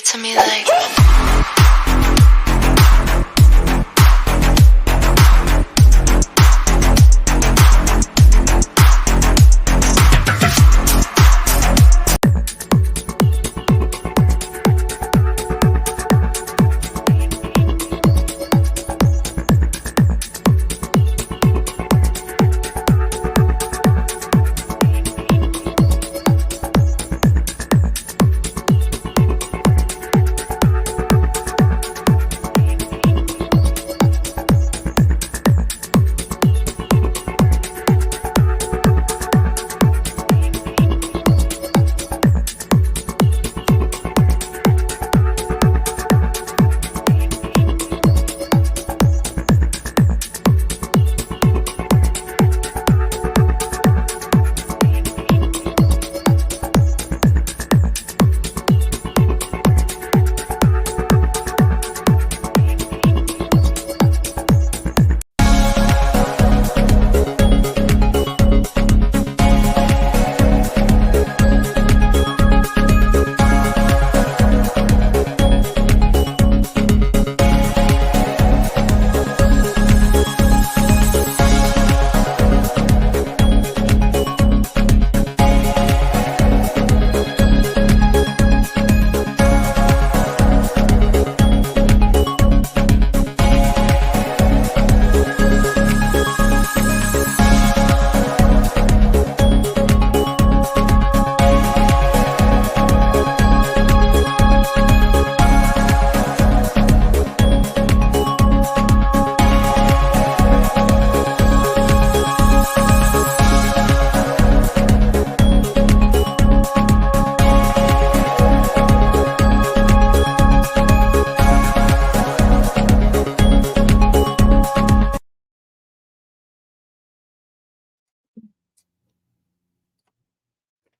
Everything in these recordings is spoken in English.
to me like.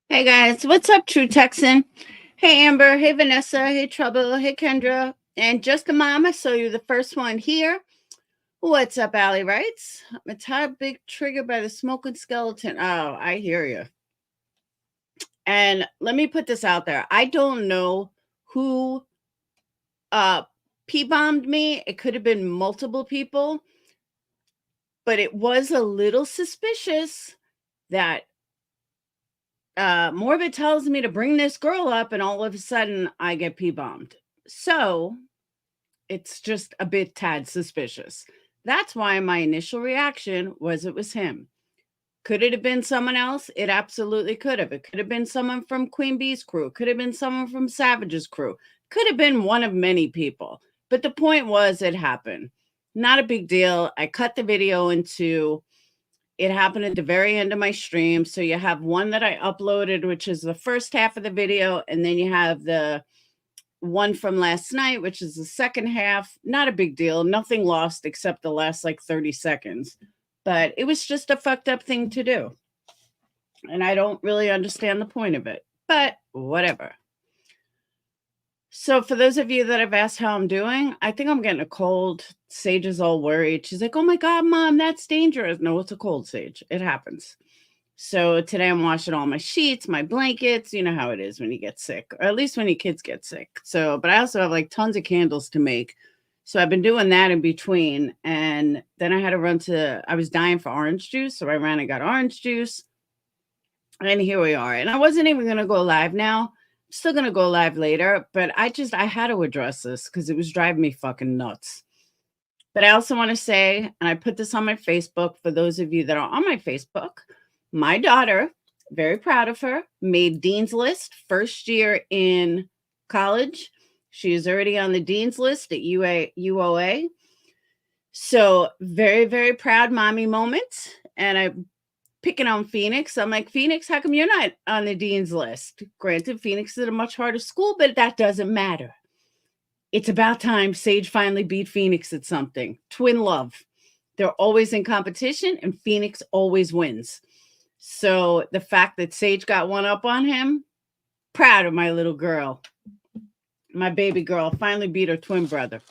Hey guys, what's up, True Texan? Hey Amber, hey Vanessa, hey Trouble, hey Kendra, and just a mom. I saw you the first one here. What's up, Allie writes? I'm a tad big triggered by the smoking skeleton. Oh, I hear you. And let me put this out there. I don't know who P-bombed me. It could have been multiple people, but it was a little suspicious that Morbid tells me to bring this girl up, and all of a sudden I get P-bombed. So it's just a bit tad suspicious. That's why my initial reaction was it was him. Could it have been someone else? It absolutely could have. It could have been someone from Queen Bee's crew. Could have been someone from Savage's crew. Could have been one of many people. But the point was it happened. Not a big deal. I cut the video into... It happened at the very end of my stream. So you have one that I uploaded, which is the first half of the video. And then you have the one from last night, which is the second half. Not a big deal. Nothing lost except the last like 30 seconds. But it was just a fucked up thing to do. And I don't really understand the point of it. But whatever. So for those of you that have asked how I'm doing, I think I'm getting a cold. Sage is all worried. She's like, oh my God, Mom, that's dangerous. No, it's a cold, Sage. It happens. So today I'm washing all my sheets, my blankets. You know how it is when you get sick, or at least when your kids get sick. So, but I also have like tons of candles to make. So I've been doing that in between. And then I had to run I was dying for orange juice. So I ran and got orange juice. And here we are. And I wasn't even going to go live now. Still going to go live later, but I had to address this because it was driving me fucking nuts. But I also want to say, and I put this on my Facebook for those of you that are on my Facebook, my daughter, very proud of her, made Dean's List first year in college. She is already on the Dean's List at UOA. So very, very proud mommy moment. And I'm picking on Phoenix. I'm like, Phoenix, how come you're not on the Dean's List? Granted, Phoenix is a much harder school, but that doesn't matter. It's about time Sage finally beat Phoenix at something. Twin love. They're always in competition, and Phoenix always wins. So the fact that Sage got one up on him, proud of my little girl. My baby girl finally beat her twin brother.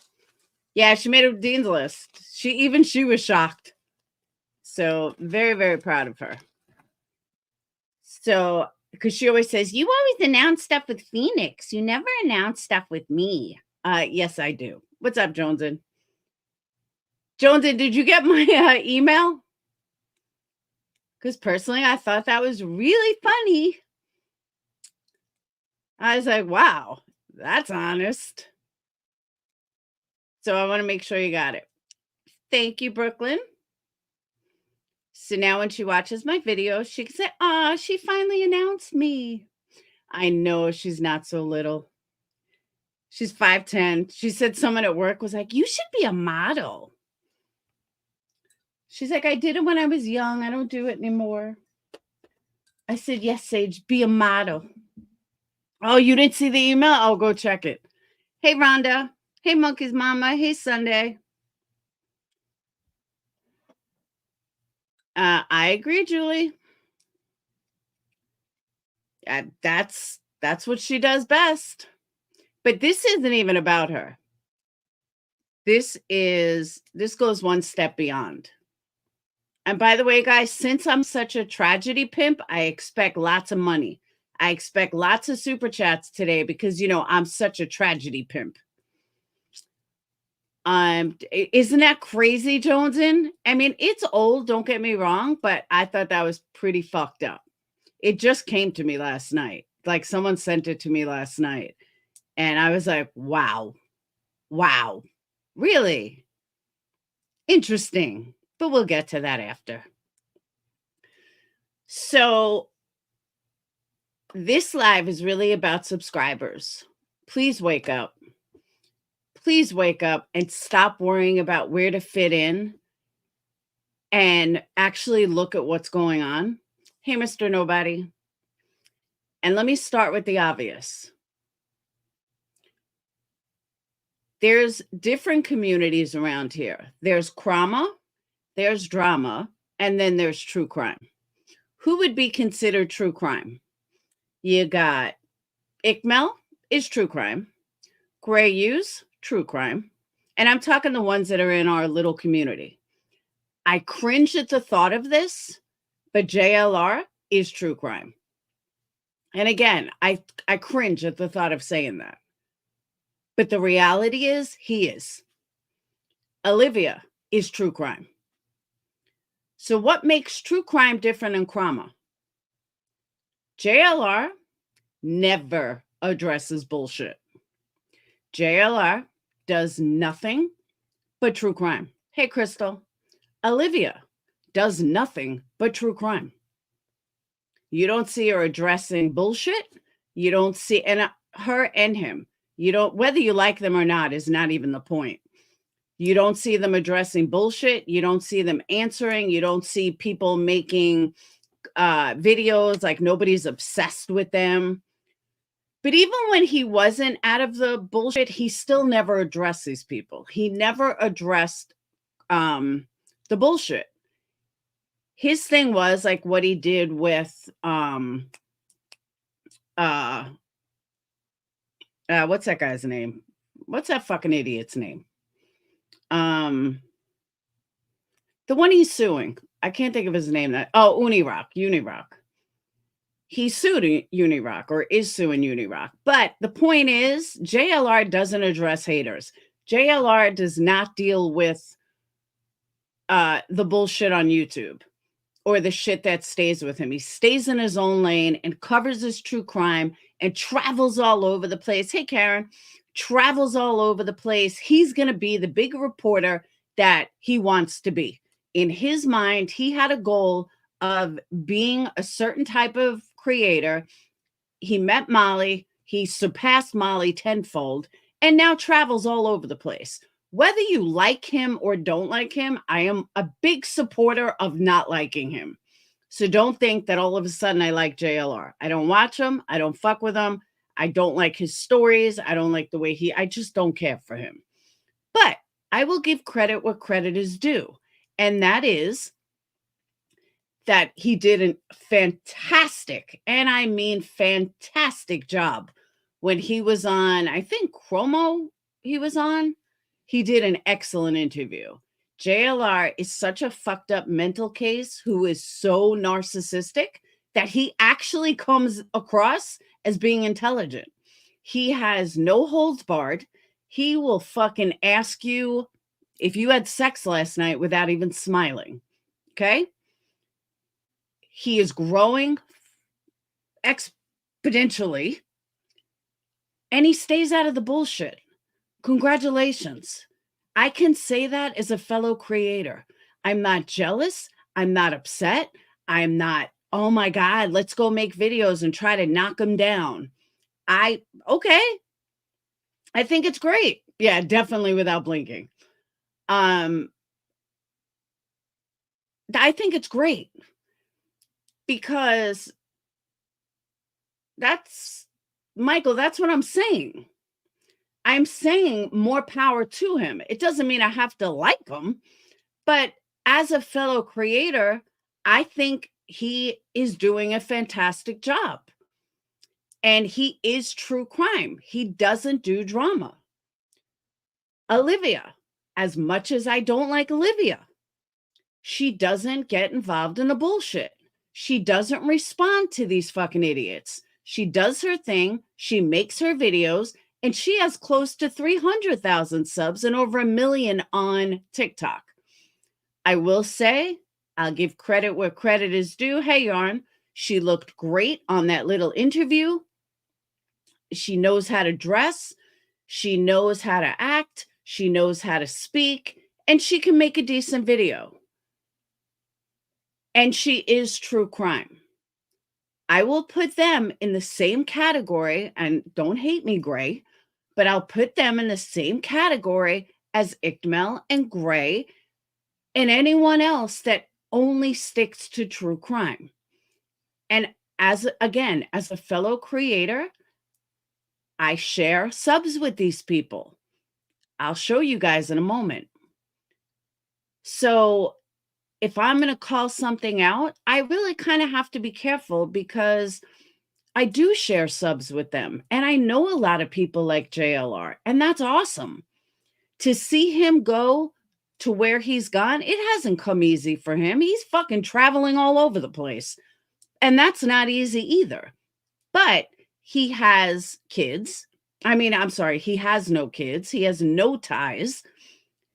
Yeah, she made a Dean's List. She was shocked. So very, very proud of her. So because she always says, "You always announce stuff with Phoenix. You never announce stuff with me." Yes, I do. What's up, Joneson? Joneson, did you get my email? Because personally, I thought that was really funny. I was like, wow, that's honest. So I want to make sure you got it. Thank you, Brooklyn. So now when she watches my video, she can say, "Ah, she finally announced me." I know she's not so little. She's 5'10". She said someone at work was like, "You should be a model." She's like, "I did it when I was young. I don't do it anymore." I said, "Yes, Sage, be a model." Oh, you didn't see the email? I'll go check it. Hey, Rhonda. Hey, Monkey's Mama. Hey, Sunday. I agree, Julie. That's what she does best. But this isn't even about her. This goes one step beyond. And by the way, guys, since I'm such a tragedy pimp, I expect lots of money. I expect lots of super chats today because I'm such a tragedy pimp. Isn't that crazy, Joneson? I mean, it's old, don't get me wrong, but I thought that was pretty fucked up. It just came to me last night. Like someone sent it to me last night. And I was like, wow. Wow. Really? Interesting. But we'll get to that after. So this live is really about subscribers. Please wake up. Please wake up and stop worrying about where to fit in and actually look at what's going on. Hey, Mr. Nobody. And let me start with the obvious. There's different communities around here. There's crama, there's drama, and then there's true crime. Who would be considered true crime? You got Ikmel is true crime. Gray Use, true crime. And I'm talking the ones that are in our little community. I cringe at the thought of this, but JLR is true crime. And again, I cringe at the thought of saying that. But the reality is he is. Olivia is true crime. So what makes true crime different than crama? JLR never addresses bullshit. JLR does nothing but true crime. Hey, Crystal. Olivia does nothing but true crime. You don't see her addressing bullshit. You don't see, and her and him, you don't, whether you like them or not is not even the point. You don't see them addressing bullshit. You don't see them answering. You don't see people making videos like nobody's obsessed with them. But even when he wasn't out of the bullshit, he still never addressed these people. He never addressed the bullshit. His thing was like what he did with what's that guy's name? What's that fucking idiot's name? The one he's suing. I can't think of his name. Unirock. He sued Unirock or is suing Unirock. But the point is, JLR doesn't address haters. JLR does not deal with the bullshit on YouTube or the shit that stays with him. He stays in his own lane and covers his true crime and travels all over the place. Hey, Karen, travels all over the place. He's going to be the big reporter that he wants to be. In his mind, he had a goal of being a certain type of creator. He met Molly. He surpassed Molly tenfold and now travels all over the place. Whether you like him or don't like him, I am a big supporter of not liking him. So don't think that all of a sudden I like JLR. I don't watch him. I don't fuck with him. I don't like his stories. I don't like the way I just don't care for him. But I will give credit where credit is due. And that is that he did a fantastic, and I mean fantastic job when he was on, I think Chromo he was on. He did an excellent interview. JLR is such a fucked up mental case who is so narcissistic that he actually comes across as being intelligent. He has no holds barred. He will fucking ask you if you had sex last night without even smiling. Okay? He is growing exponentially and he stays out of the bullshit. Congratulations. I can say that as a fellow creator. I'm not jealous. I'm not upset. I'm not, oh my God, let's go make videos and try to knock them down. Okay. I think it's great. Yeah, definitely without blinking. I think it's great because that's, Michael, that's what I'm saying. I'm saying more power to him. It doesn't mean I have to like him, but as a fellow creator, I think he is doing a fantastic job. And he is true crime. He doesn't do drama. Olivia, as much as I don't like Olivia, she doesn't get involved in the bullshit. She doesn't respond to these fucking idiots. She does her thing. She makes her videos. And she has close to 300,000 subs and over 1 million on TikTok. I will say, I'll give credit where credit is due. Hey, Yarn, she looked great on that little interview. She knows how to dress. She knows how to act. She knows how to speak. And she can make a decent video. And she is true crime. I will put them in the same category, and don't hate me, Gray, but I'll put them in the same category as Ickmel and Gray and anyone else that only sticks to true crime. And as a fellow creator, I share subs with these people. I'll show you guys in a moment. So if I'm going to call something out, I really kind of have to be careful because I do share subs with them. And I know a lot of people like JLR, and that's awesome. To see him go to where he's gone, it hasn't come easy for him. He's fucking traveling all over the place. And that's not easy either. But he has kids. I'm sorry, he has no kids. He has no ties.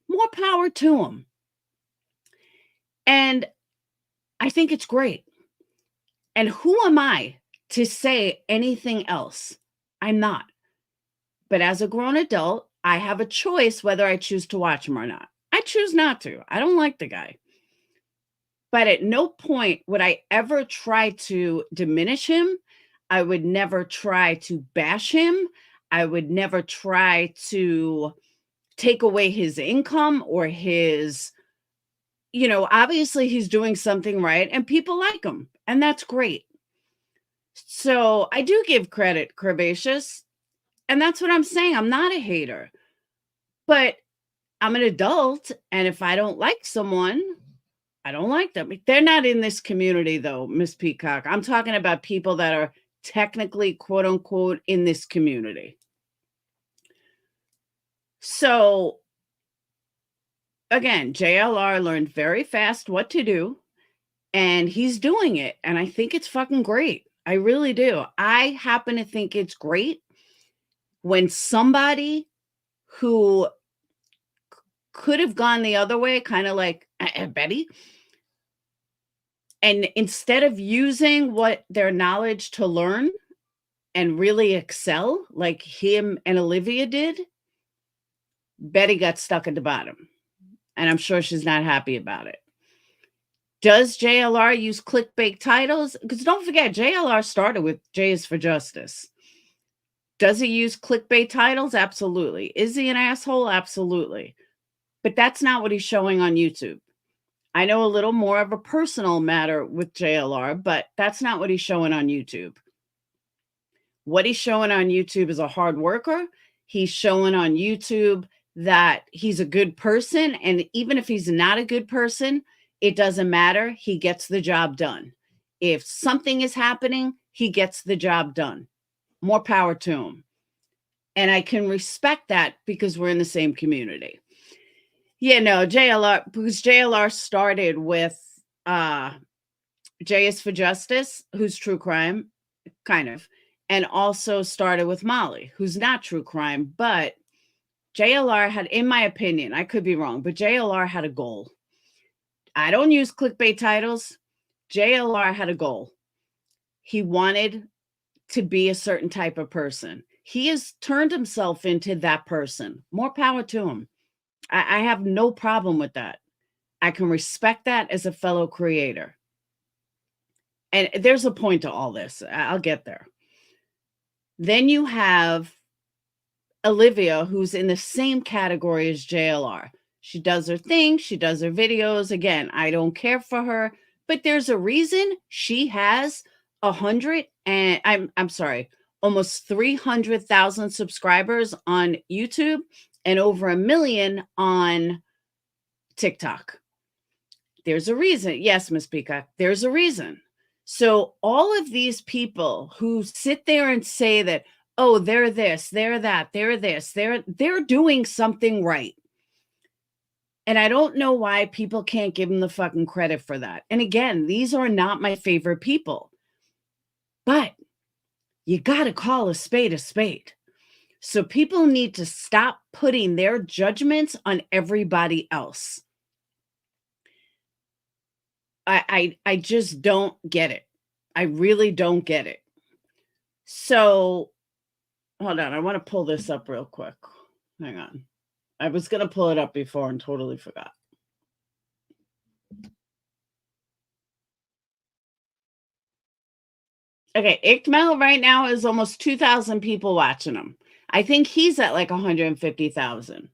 More power to him. And I think it's great. And who am I to say anything else? I'm not. But as a grown adult, I have a choice whether I choose to watch him or not. I choose not to. I don't like the guy. But at no point would I ever try to diminish him. I would never try to bash him. I would never try to take away his income or his, obviously he's doing something right and people like him. And that's great. So I do give credit, Curvaceous. And that's what I'm saying. I'm not a hater. But I'm an adult. And if I don't like someone, I don't like them. They're not in this community, though, Miss Peacock. I'm talking about people that are technically, quote unquote, in this community. So, again, JLR learned very fast what to do, and he's doing it. And I think it's fucking great. I really do. I happen to think it's great when somebody who could have gone the other way, kind of like Betty, and instead of using what their knowledge to learn and really excel like him and Olivia did, Betty got stuck at the bottom. And I'm sure she's not happy about it. Does JLR use clickbait titles? Because don't forget, JLR started with J is for Justice. Does he use clickbait titles? Absolutely. Is he an asshole? Absolutely. But that's not what he's showing on YouTube. I know a little more of a personal matter with JLR, but that's not what he's showing on YouTube. What he's showing on YouTube is a hard worker. He's showing on YouTube that he's a good person. And even if he's not a good person, it doesn't matter. He gets the job done. If something is happening, he gets the job done. More power to him. And I can respect that because we're in the same community. Yeah, no, JLR, because JLR started with J is for Justice, who's true crime, kind of, and also started with Molly, who's not true crime, but JLR had, in my opinion, I could be wrong, but JLR had a goal. I don't use clickbait titles. JLR had a goal. He wanted to be a certain type of person. He has turned himself into that person. More power to him. I have no problem with that. I can respect that as a fellow creator. And there's a point to all this. I'll get there. Then you have Olivia, who's in the same category as JLR. She does her thing, she does her videos. Again, I don't care for her, but there's a reason she has 100 and I'm sorry, almost 300,000 subscribers on YouTube and over 1 million on TikTok. There's a reason. Yes, Miss Peacock, there's a reason. So all of these people who sit there and say that, oh, they're this, they're that, they're this, they're doing something right. And I don't know why people can't give them the fucking credit for that. And again, these are not my favorite people. But you got to call a spade a spade. So people need to stop putting their judgments on everybody else. I just don't get it. I really don't get it. So hold on, I want to pull this up real quick. Hang on. I was going to pull it up before and totally forgot. Okay, Ickmel right now is almost 2,000 people watching him. I think he's at like 150,000.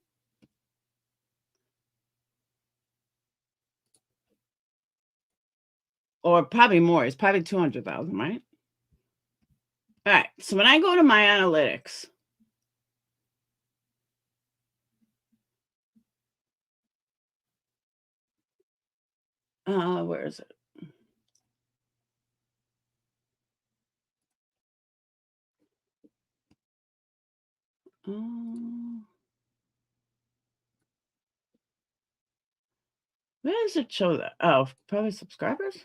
Or probably more. It's probably 200,000, right? All right. So when I go to my analytics, where is it? Where does it show that? Oh, probably subscribers?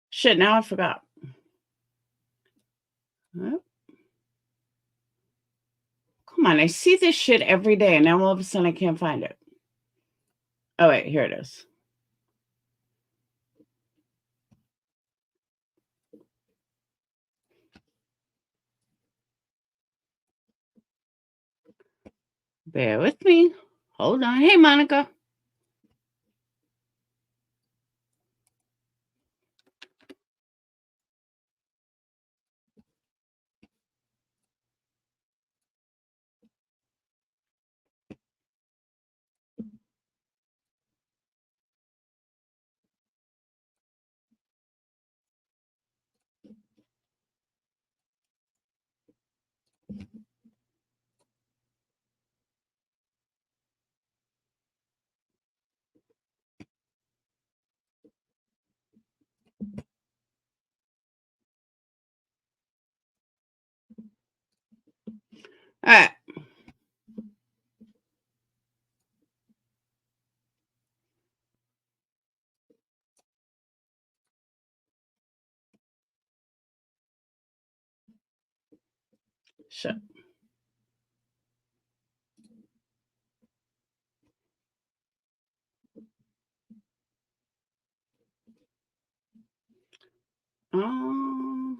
Shit, now I forgot. Come on, I see this shit every day, and now all of a sudden I can't find it. Oh, wait, here it is. Bear with me. Hold on. Hey, Monica. All right. Shit. Um,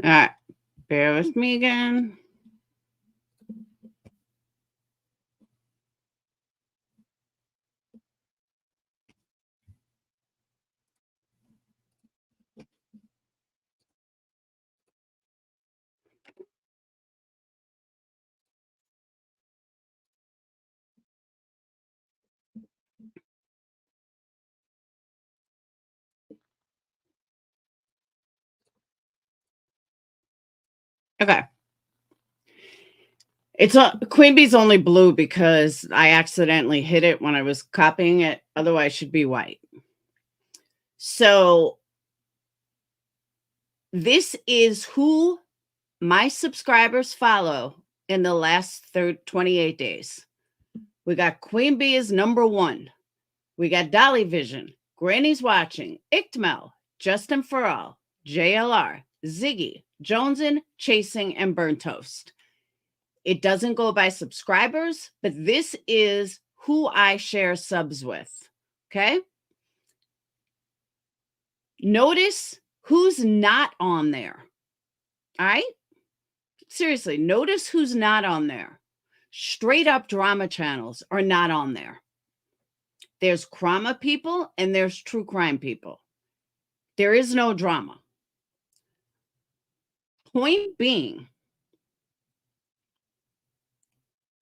all right. Bear with me again. Okay. It's a Queen Bee's only blue because I accidentally hit it when I was copying it. Otherwise, it should be white. So this is who my subscribers follow in the last 28 days. We got Queen Bee is number 1. We got Dolly Vision, Granny's Watching, Ichtmel, Justin For All, JLR, Ziggy, Jonesin, Chasing, and Burn Toast. It doesn't go by subscribers, but this is who I share subs with. Okay. Notice who's not on there. All right. Seriously, notice who's not on there. Straight up drama channels are not on there. There's crama people and there's true crime people. There is no drama. Point being,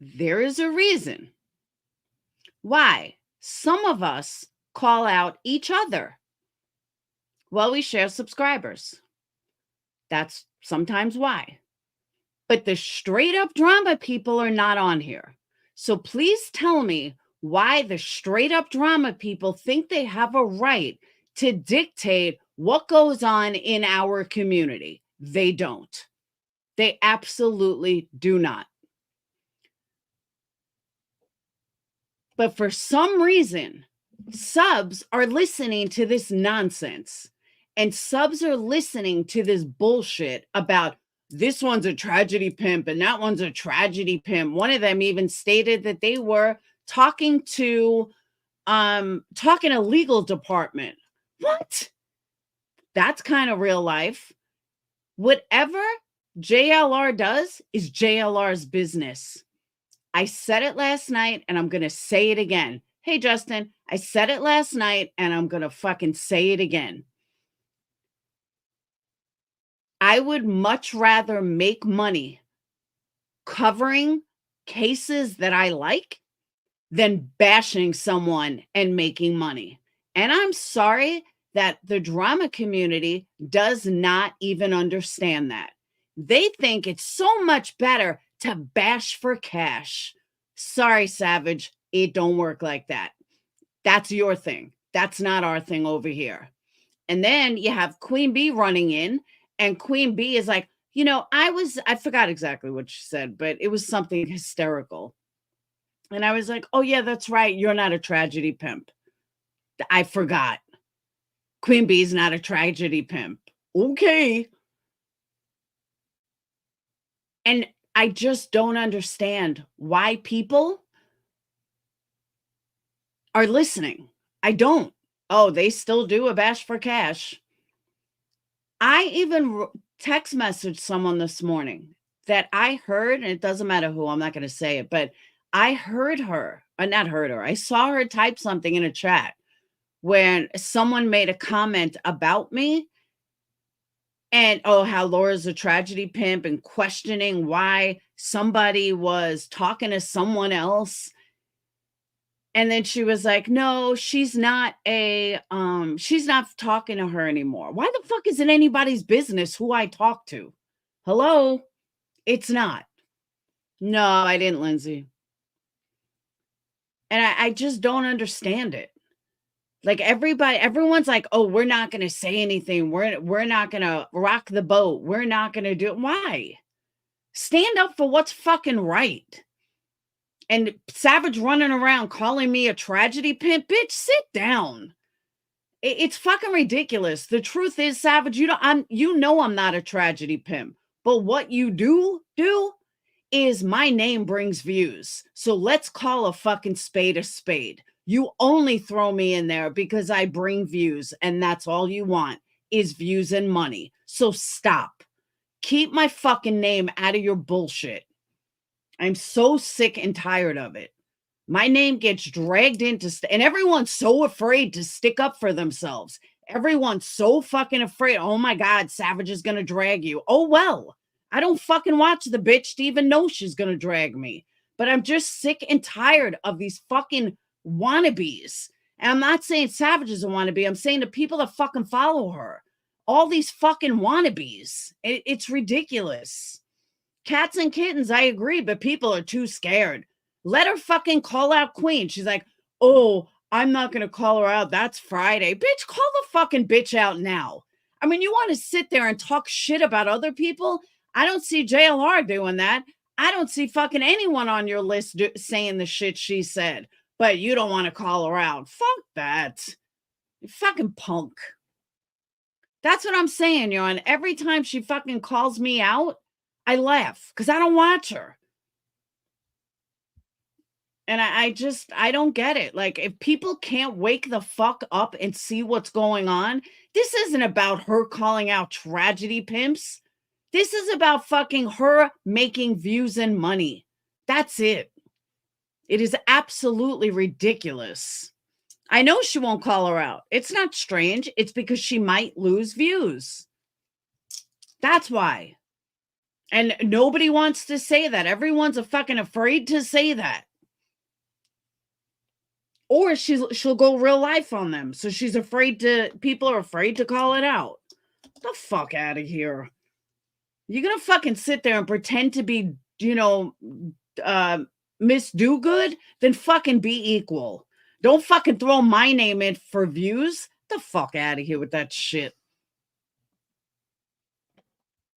there is a reason why some of us call out each other while we share subscribers. That's sometimes why. But the straight up drama people are not on here. So please tell me why the straight up drama people think they have a right to dictate what goes on in our community. They don't. They absolutely do not. But for some reason, subs are listening to this nonsense. And subs are listening to this bullshit about this one's a tragedy pimp and that one's a tragedy pimp. One of them even stated that they were talking to legal department. What? That's kind of real life. Whatever JLR does is JLR's business. I said it last night and I'm going to say it again. Hey, Justin, I said it last night and I'm going to fucking say it again. I would much rather make money covering cases that I like than bashing someone and making money. And I'm sorry that the drama community does not even understand that. They think it's so much better to bash for cash. Sorry, Savage, it don't work like that. That's your thing. That's not our thing over here. And then you have Queen Bee running in, and Queen Bee is like, I forgot exactly what she said, but it was something hysterical. And I was like, oh yeah, that's right. You're not a tragedy pimp. I forgot. Queen Bee's not a tragedy pimp. Okay. And I just don't understand why people are listening. I don't. Oh, they still do a bash for cash. I even text messaged someone this morning that I heard, and it doesn't matter who, I'm not going to say it, but I heard her, or not heard her. I saw her type something in a chat when someone made a comment about me and, oh, how Laura's a tragedy pimp and questioning why somebody was talking to someone else. And then she was like, no, she's not talking to her anymore. Why the fuck is it anybody's business who I talk to? Hello? It's not. No, I didn't, Lindsay. And I just don't understand it. Like everyone's like, oh, we're not going to say anything. We're not going to rock the boat. We're not going to do it. Why? Stand up for what's fucking right. And Savage running around calling me a tragedy pimp, bitch, sit down. It's fucking ridiculous. The truth is, Savage, I'm not a tragedy pimp. But what you do is my name brings views. So let's call a fucking spade a spade. You only throw me in there because I bring views, and that's all you want is views and money. So stop. Keep my fucking name out of your bullshit. I'm so sick and tired of it. My name gets dragged into, and everyone's so afraid to stick up for themselves. Everyone's so fucking afraid. Oh my God, Savage is going to drag you. Oh, well, I don't fucking watch the bitch to even know she's going to drag me. But I'm just sick and tired of these fucking wannabes. And I'm not saying Savage is a wannabe. I'm saying the people that fucking follow her. All these fucking wannabes. It's ridiculous. Cats and kittens, I agree, but people are too scared. Let her fucking call out Queen. She's like, oh, I'm not going to call her out. That's Friday. Bitch, call the fucking bitch out now. I mean, you want to sit there and talk shit about other people? I don't see JLR doing that. I don't see fucking anyone on your list saying the shit she said, but you don't want to call her out. Fuck that. You fucking punk. That's what I'm saying, yo. And every time she fucking calls me out, I laugh because I don't watch her. And I don't get it. Like, if people can't wake the fuck up and see what's going on, this isn't about her calling out tragedy pimps. This is about fucking her making views and money. That's it. It is absolutely ridiculous. I know she won't call her out. It's not strange. It's because she might lose views. That's why. And nobody wants to say that. Everyone's fucking afraid to say that. Or she'll go real life on them. So she's afraid to, people are afraid to call it out. Get the fuck out of here. You're gonna fucking sit there and pretend to be, Miss Do Good? Then fucking be equal. Don't fucking throw my name in for views. Get the fuck out of here with that shit.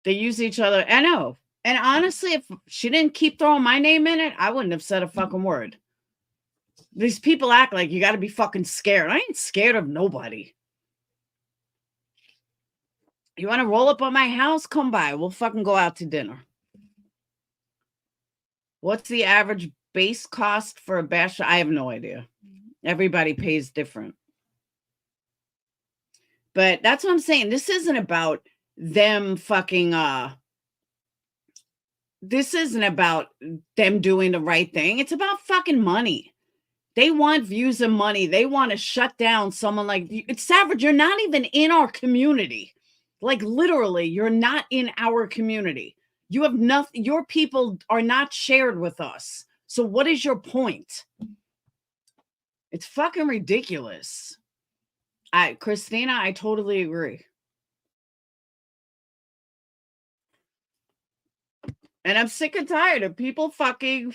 They use each other. I know. And honestly, if she didn't keep throwing my name in it, I wouldn't have said a fucking word. These people act like you got to be fucking scared. I ain't scared of nobody. You want to roll up on my house? Come by. We'll fucking go out to dinner. What's the average base cost for a bachelor? I have no idea. Everybody pays different. But that's what I'm saying. This isn't about them fucking this isn't about them doing the right thing. It's about fucking money. They want views and money. They want to shut down someone like it's Savage. You're not even in our community. Like literally, you're not in our community. You have nothing. Your people are not shared with us. So what is your point? It's fucking ridiculous. Christina, I totally agree. And I'm sick and tired of people fucking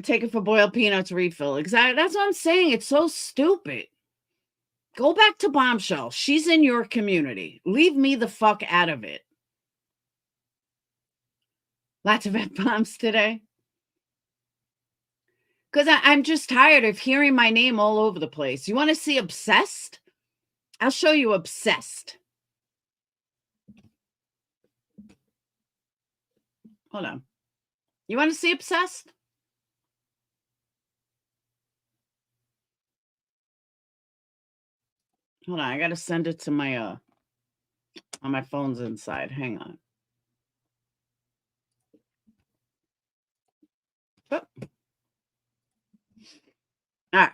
taking for boiled peanuts refill. Exactly. That's what I'm saying. It's so stupid. Go back to Bombshell. She's in your community. Leave me the fuck out of it. Lots of F-bombs today. Because I'm just tired of hearing my name all over the place. You want to see Obsessed? I'll show you Obsessed. Hold on. You want to see Obsessed? Hold on. I got to send it to my, on my phone's inside. Hang on. Oh. All right.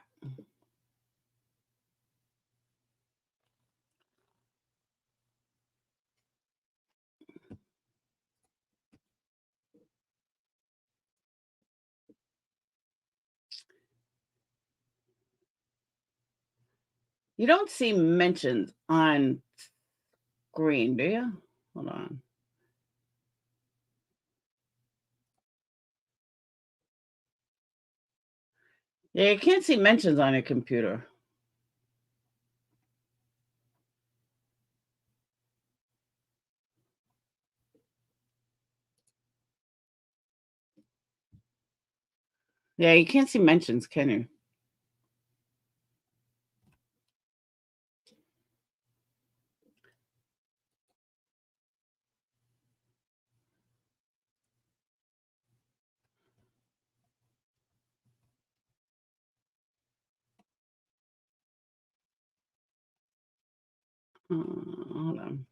You don't see mentions on screen, do you? Hold on. Yeah, you can't see mentions on your computer. Yeah, you can't see mentions, can you? Hold on.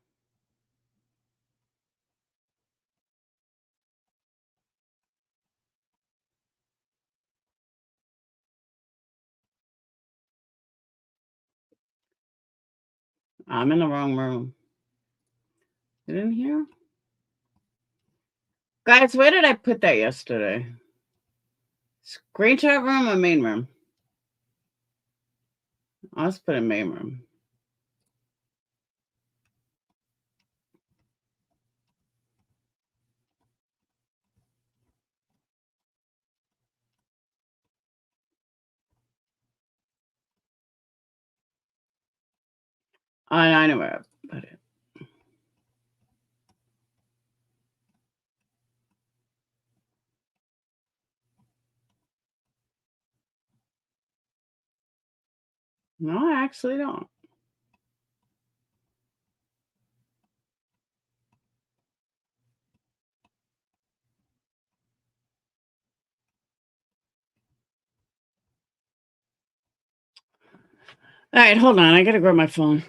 I'm in the wrong room. You didn't hear? Guys, where did I put that yesterday? Screenshot room or main room? Let's put it in main room. I know where I put it. No, I actually don't. All right, hold on. I gotta grab my phone.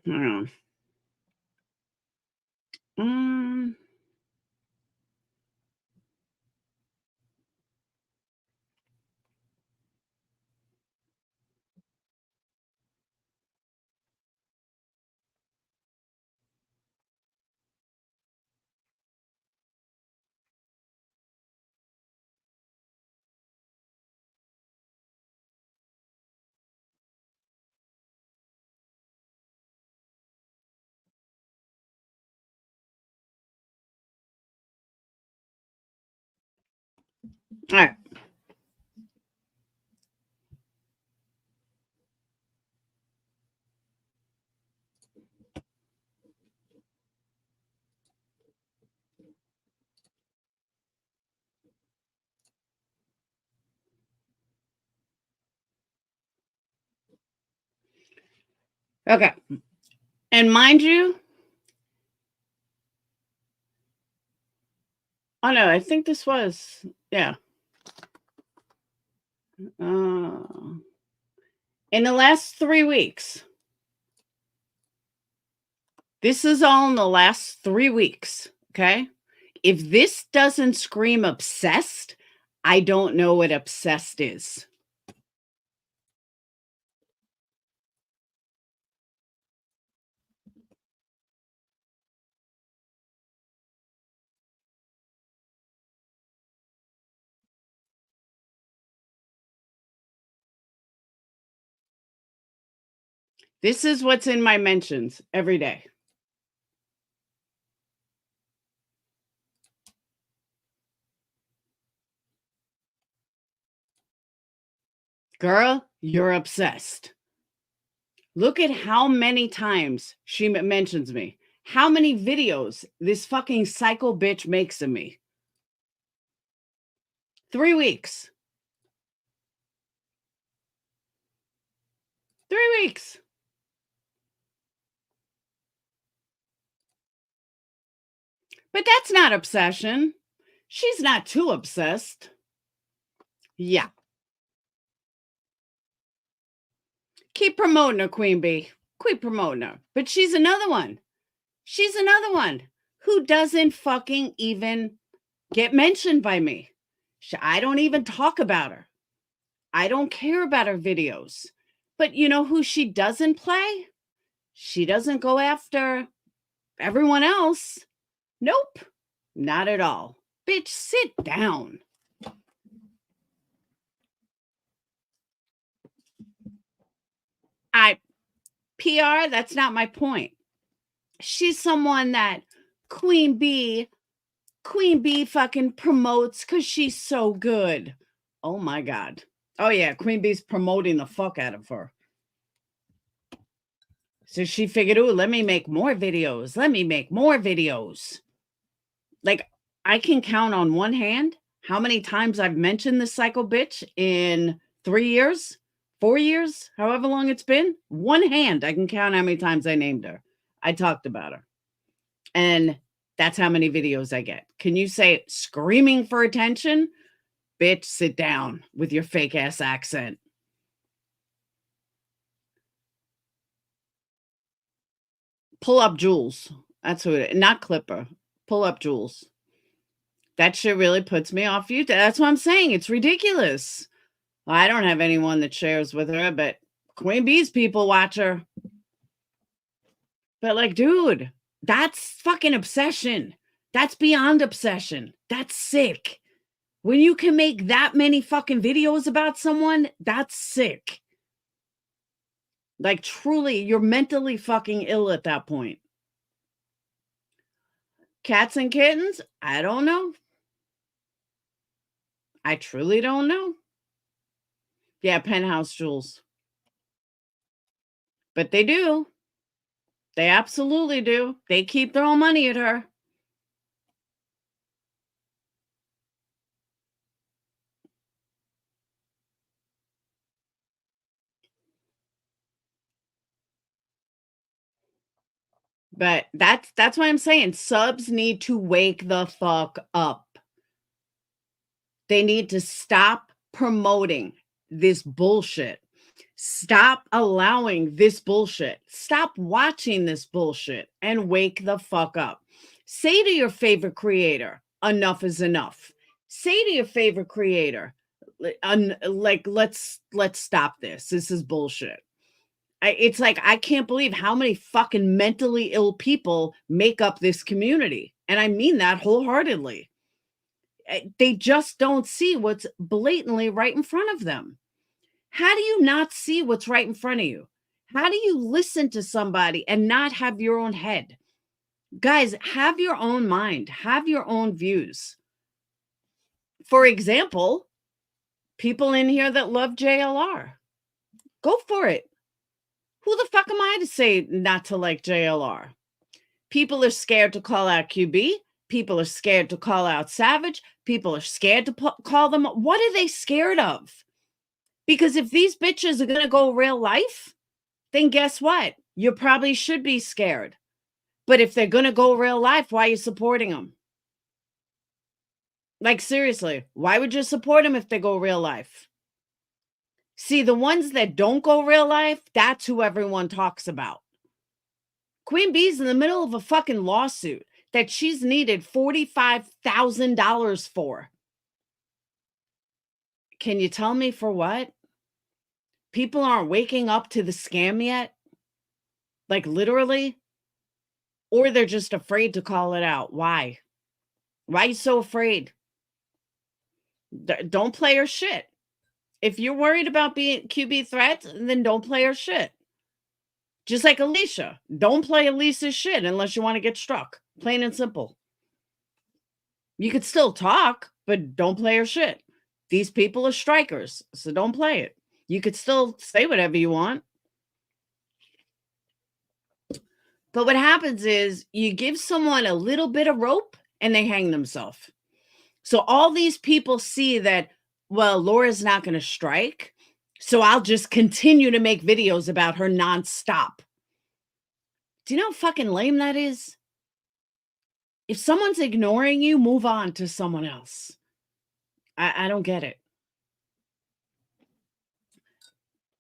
Hang on. Mm, all right. Okay. And mind you, oh no, I think this was, yeah. Uh, in the last 3 weeks, this is all in the last 3 weeks. Okay. If this doesn't scream obsessed, I don't know what obsessed is. This is what's in my mentions every day. Girl, you're obsessed. Look at how many times she mentions me. How many videos this fucking psycho bitch makes of me. 3 weeks. 3 weeks. But that's not obsession. She's not too obsessed. Yeah. Keep promoting her, Queen Bee. Keep promoting her. But she's another one. She's another one who doesn't fucking even get mentioned by me. I don't even talk about her. I don't care about her videos. But you know who she doesn't play? She doesn't go after everyone else. Nope. Not at all. Bitch, sit down. PR, that's not my point. She's someone that Queen Bee fucking promotes because she's so good. Oh my God. Oh yeah, Queen Bee's promoting the fuck out of her. So she figured, oh, let me make more videos. Let me make more videos. Like, I can count on one hand how many times I've mentioned this psycho bitch in 3 years, 4 years, however long it's been. One hand, I can count how many times I named her. I talked about her. And that's how many videos I get. Can you say screaming for attention? Bitch, sit down with your fake ass accent. Pull up Jules. That's who it is. Not Clipper. Pull up Jules. That shit really puts me off YouTube. That's what I'm saying. It's ridiculous. I don't have anyone that shares with her, but Queen Bee's people watch her. But like, dude, that's fucking obsession. That's beyond obsession. That's sick. When you can make that many fucking videos about someone, that's sick. Like, truly, you're mentally fucking ill at that point. Cats and kittens? I don't know. I truly don't know. Yeah, penthouse jewels. But they do. They absolutely do. They keep throwing money at her. But that's why I'm saying subs need to wake the fuck up. They need to stop promoting this bullshit. Stop allowing this bullshit. Stop watching this bullshit and wake the fuck up. Say to your favorite creator, enough is enough. Say to your favorite creator, like let's stop this. This is bullshit. It's like I can't believe how many fucking mentally ill people make up this community. And I mean that wholeheartedly. They just don't see what's blatantly right in front of them. How do you not see what's right in front of you? How do you listen to somebody and not have your own head? Guys, have your own mind, have your own views. For example, people in here that love JLR, go for it. Who the fuck am I to say not to like JLR? People are scared to call out QB. People are scared to call out Savage. People are scared to call them. What are they scared of? Because if these bitches are going to go real life, then guess what? You probably should be scared. But if they're going to go real life, why are you supporting them? Like, seriously, why would you support them if they go real life? See, the ones that don't go real life, that's who everyone talks about. Queen Bee's in the middle of a fucking lawsuit that she's needed $45,000 for. Can you tell me for what? People aren't waking up to the scam yet? Like, literally? Or they're just afraid to call it out. Why? Why are you so afraid? Don't play her shit. If you're worried about being QB threats, then don't play her shit. Just like Alicia. Don't play Alicia's shit unless you want to get struck. Plain and simple. You could still talk, but don't play her shit. These people are strikers, so don't play it. You could still say whatever you want. But what happens is you give someone a little bit of rope and they hang themselves. So all these people see that, well, Laura's not going to strike, so I'll just continue to make videos about her nonstop. Do you know how fucking lame that is? If someone's ignoring you, move on to someone else. I don't get it.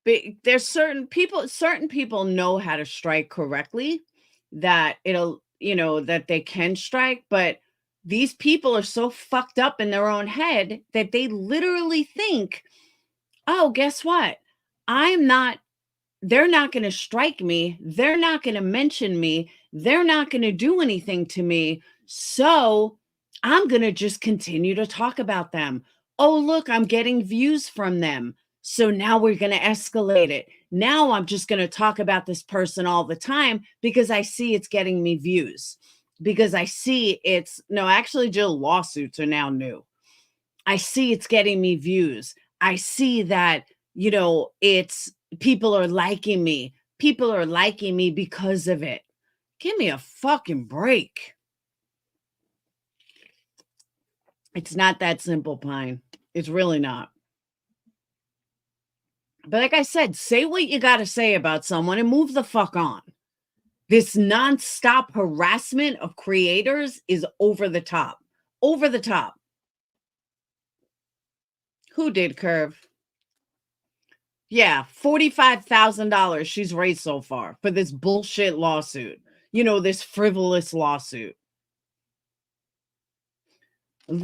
But there's certain people know how to strike correctly, that it'll, that they can strike, but these people are so fucked up in their own head that they literally think, oh, guess what? They're not going to strike me. They're not going to mention me. They're not going to do anything to me. So I'm going to just continue to talk about them. Oh, look, I'm getting views from them. So now we're going to escalate it. Now I'm just going to talk about this person all the time because I see it's getting me views. Because I see actually, Jill, lawsuits are now new. I see it's getting me views. I see that, it's people are liking me. People are liking me because of it. Give me a fucking break. It's not that simple, Pine. It's really not. But like I said, say what you got to say about someone and move the fuck on. This nonstop harassment of creators is over the top. Over the top. Who did Curve? Yeah, $45,000 she's raised so far for this bullshit lawsuit. This frivolous lawsuit.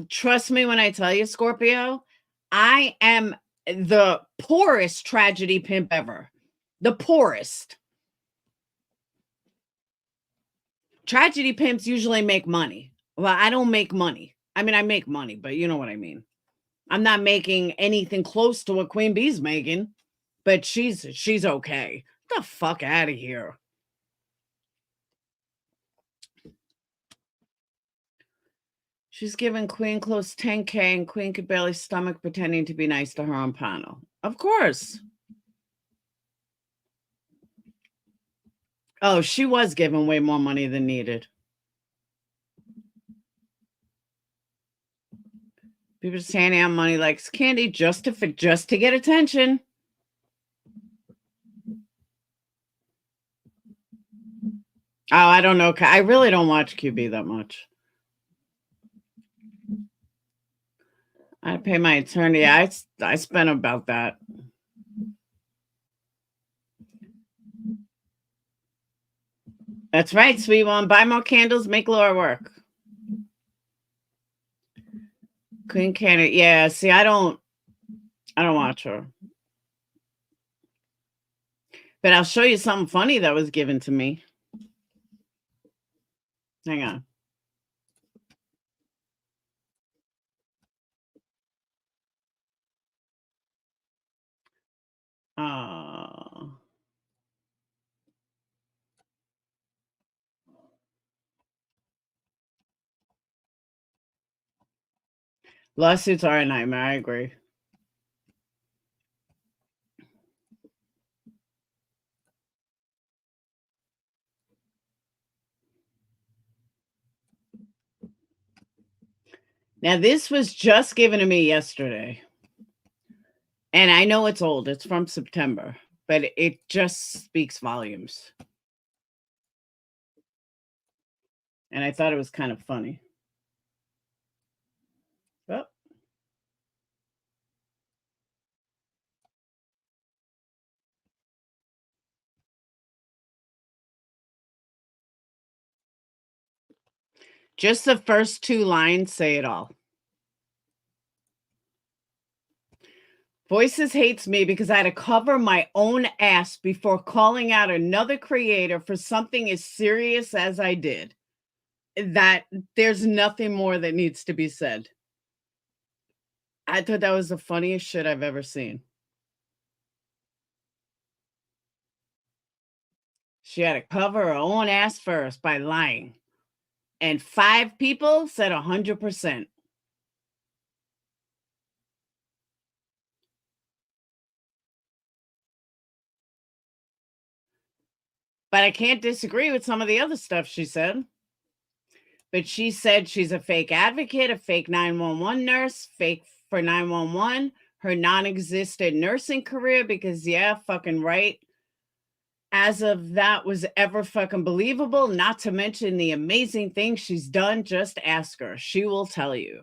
Trust me when I tell you, Scorpio, I am the poorest tragedy pimp ever. The poorest. Tragedy pimps usually make money. Well, I don't make money. I mean, I make money, but you know what I mean. I'm not making anything close to what Queen Bee's making, but she's okay. Get the fuck out of here. She's giving Queen close 10K and Queen could barely stomach pretending to be nice to her on panel. Of course. Oh, she was giving way more money than needed. People just handing out money like it's candy just to get attention. Oh, I don't know. I really don't watch QB that much. I pay my attorney. I spent about that. That's right, sweet one. Buy more candles, make Laura work. Queen Candy. Yeah, see, I don't watch her. But I'll show you something funny that was given to me. Hang on. Lawsuits are a nightmare. I agree. Now, this was just given to me yesterday. And I know it's old. It's from September, but it just speaks volumes. And I thought it was kind of funny. Oh. Just the first two lines say it all. Voices hates me because I had to cover my own ass before calling out another creator for something as serious as I did. That there's nothing more that needs to be said. I thought that was the funniest shit I've ever seen. She had to cover her own ass first by lying. And 5 people said 100%. But I can't disagree with some of the other stuff she said. But she said she's a fake advocate, a fake 911 nurse, fake for 911, her non-existent nursing career, because yeah, fucking right. As of that was ever fucking believable, not to mention the amazing things she's done. Just ask her. She will tell you.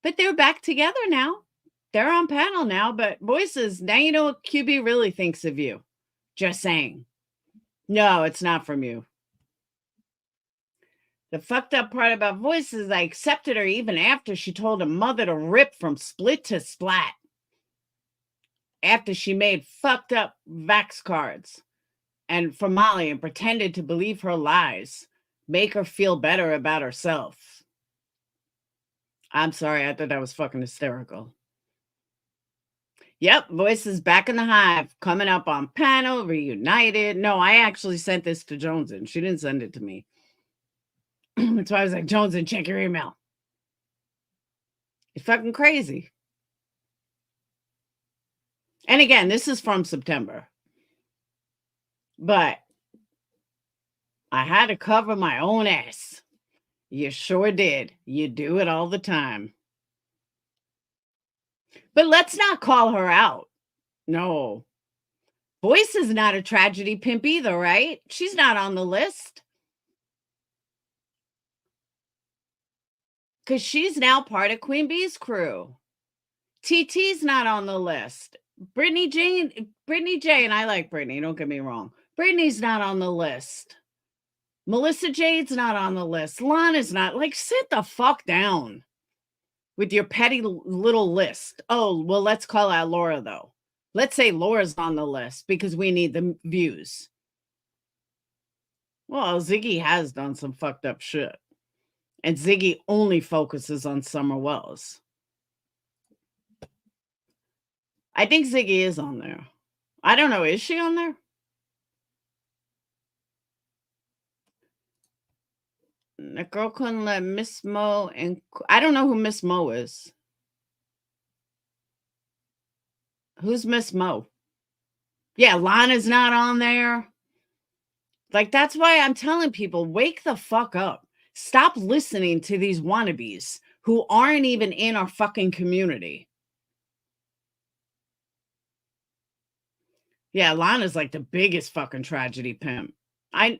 But they're back together now. They're on panel now, but voices, now you know what QB really thinks of you. Just saying. No, it's not from you. The fucked up part about voices, I accepted her even after she told her mother to rip from split to splat. After she made fucked up Vax cards and for Molly and pretended to believe her lies, make her feel better about herself. I'm sorry, I thought that was fucking hysterical. Yep, voices back in the hive, coming up on panel, reunited. No, I actually sent this to Joneson. She didn't send it to me. That's why I was like, Joneson, check your email. It's fucking crazy. And again, this is from September. But I had to cover my own ass. You sure did. You do it all the time. But let's not call her out. No. Voice is not a tragedy pimp either, right? She's not on the list. Because she's now part of Queen Bee's crew. TT's not on the list. Brittany J, and I like Brittany, don't get me wrong. Brittany's not on the list. Melissa Jade's not on the list. Lana's not. Like, sit the fuck down with your petty little list. Oh, well, let's call out Laura, though. Let's say Laura's on the list because we need the views. Well, Ziggy has done some fucked up shit. And Ziggy only focuses on Summer Wells. I think Ziggy is on there. I don't know, is she on there? The girl couldn't let Miss Mo and I don't know who Miss Mo is. Who's Miss Mo? Yeah, Lana's not on there. Like, that's why I'm telling people, wake the fuck up. Stop listening to these wannabes who aren't even in our fucking community. Yeah, Lana's like the biggest fucking tragedy pimp.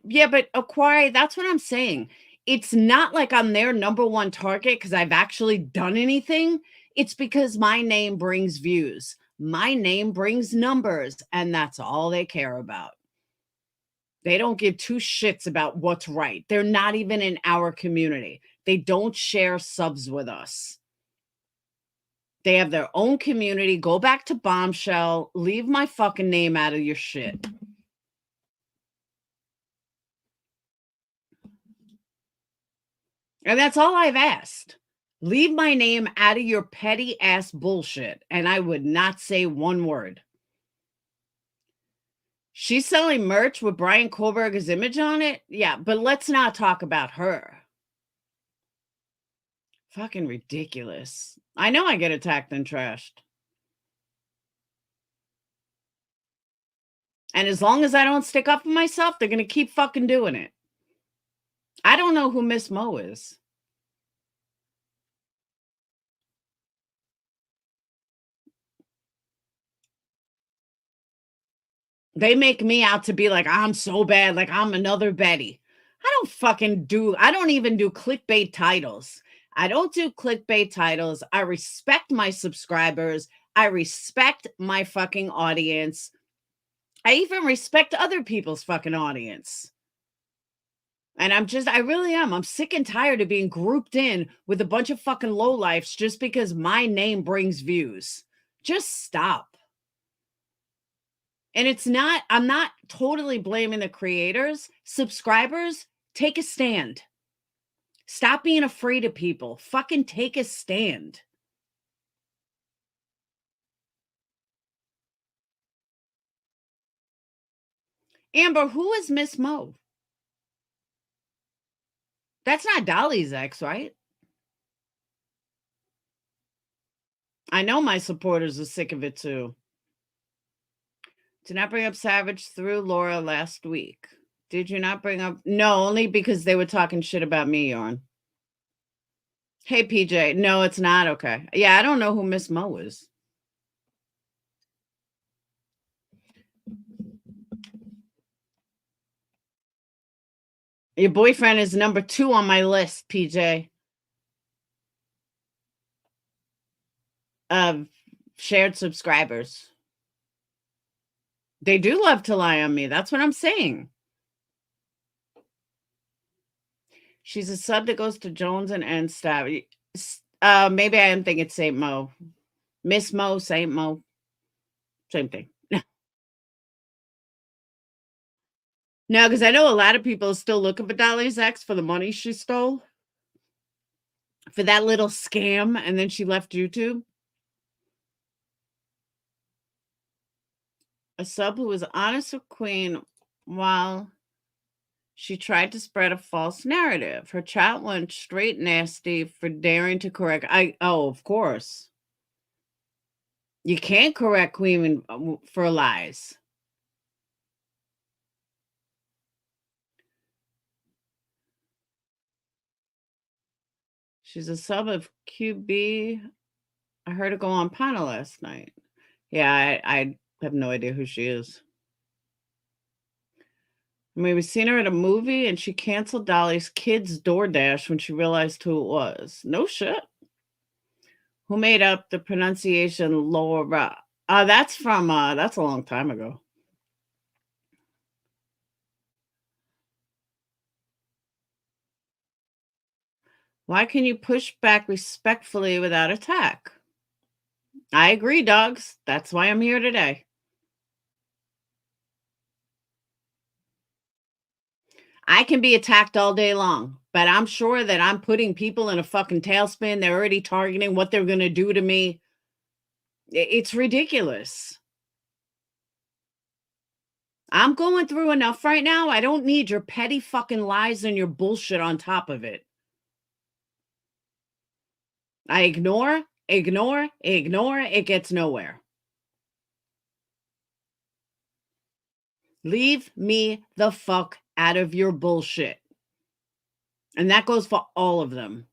Yeah, but Aquari, that's what I'm saying. It's not like I'm their number one target because I've actually done anything. It's because my name brings views. My name brings numbers, and that's all they care about. They don't give two shits about what's right. They're not even in our community. They don't share subs with us. They have their own community. Go back to Bombshell. Leave my fucking name out of your shit. And that's all I've asked. Leave my name out of your petty ass bullshit. And I would not say one word. She's selling merch with Brian Kohlberger's image on it. Yeah, but let's not talk about her. Fucking ridiculous. I know I get attacked and trashed. And as long as I don't stick up for myself, they're going to keep fucking doing it. I don't know who Miss Mo is. They make me out to be like, I'm so bad, like I'm another Betty. I don't even do clickbait titles. I don't do clickbait titles. I respect my subscribers. I respect my fucking audience. I even respect other people's fucking audience. And I really am. I'm sick and tired of being grouped in with a bunch of fucking lowlifes just because my name brings views. Just stop. And I'm not totally blaming the creators. Subscribers, take a stand. Stop being afraid of people. Fucking take a stand. Amber, who is Miss Mo? That's not Dolly's ex, right? I know my supporters are sick of it too. Did not bring up Savage through Laura last week. Did you not bring up? No, only because they were talking shit about me, Yarn. Hey, PJ. No, it's not okay. Yeah, I don't know who Miss Mo is. Your boyfriend is number 2 on my list, PJ. Of shared subscribers. They do love to lie on me. That's what I'm saying. She's a sub that goes to Jones and Stab. Maybe I am thinking St. Mo. Miss Mo, St. Mo. Same thing. No, because I know a lot of people are still looking for Dolly's ex for the money she stole. For that little scam, and then she left YouTube. A sub who was honest with Queen while she tried to spread a false narrative. Her chat went straight nasty for daring to correct. Of course. You can't correct Queen for lies. She's a sub of QB. I heard her go on panel last night. Yeah, I have no idea who she is. I mean, we've seen her at a movie and she canceled Dolly's kids' DoorDash when she realized who it was. No shit. Who made up the pronunciation Laura? That's a long time ago. Why can you push back respectfully without attack? I agree, dogs. That's why I'm here today. I can be attacked all day long, but I'm sure that I'm putting people in a fucking tailspin. They're already targeting what they're going to do to me. It's ridiculous. I'm going through enough right now. I don't need your petty fucking lies and your bullshit on top of it. I ignore, ignore, ignore. It gets nowhere. Leave me the fuck out of your bullshit. And that goes for all of them.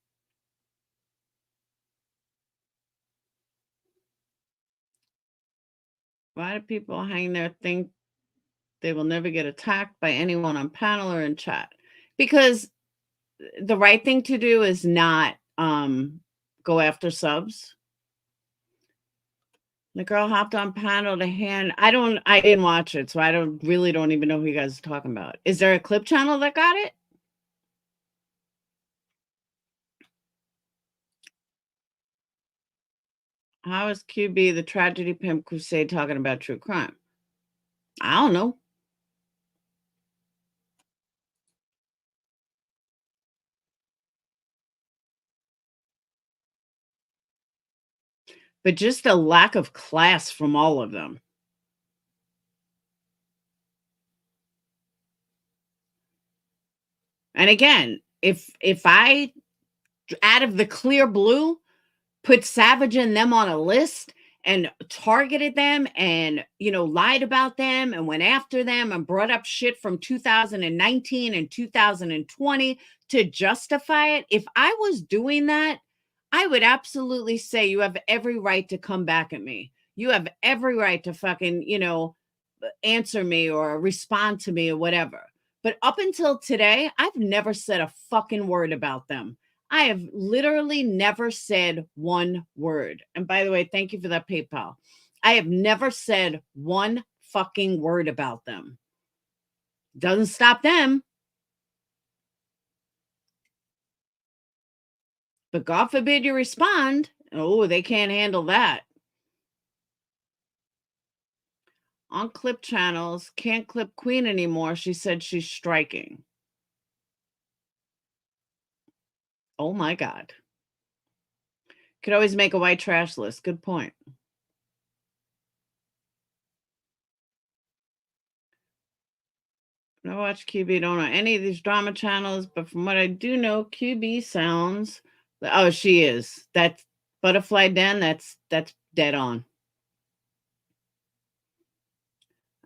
Why do people hang there think they will never get attacked by anyone on panel or in chat? Because the right thing to do is not go after subs. The girl hopped on panel to hand. I didn't watch it, so I don't even know who you guys are talking about. Is there a clip channel that got it? How is QB the Tragedy Pimp Crusade talking about true crime? I don't know. But just the lack of class from all of them. And again, if I out of the clear blue put Savage and them on a list and targeted them and, lied about them and went after them and brought up shit from 2019 and 2020 to justify it. If I was doing that, I would absolutely say you have every right to come back at me. You have every right to fucking, answer me or respond to me or whatever. But up until today, I've never said a fucking word about them. I have literally never said one word. And by the way, thank you for that PayPal. I have never said one fucking word about them. Doesn't stop them. But God forbid you respond. Oh, they can't handle that. On clip channels, can't clip Queen anymore. She said she's striking. Oh my God. Could always make a white trash list. Good point. I watch QB, don't know any of these drama channels, but from what I do know, QB sounds. Oh, she is. That's Butterfly Den. That's dead on.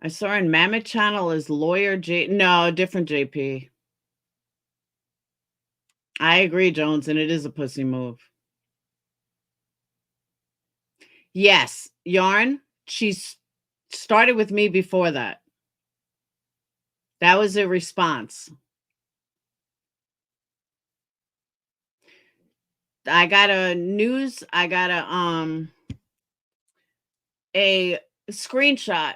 I saw her in Mammoth Channel as lawyer J. No, different JP. I agree, Jones, and it is a pussy move. Yes, Yarn. She's started with me before that. That was a response. I got a screenshot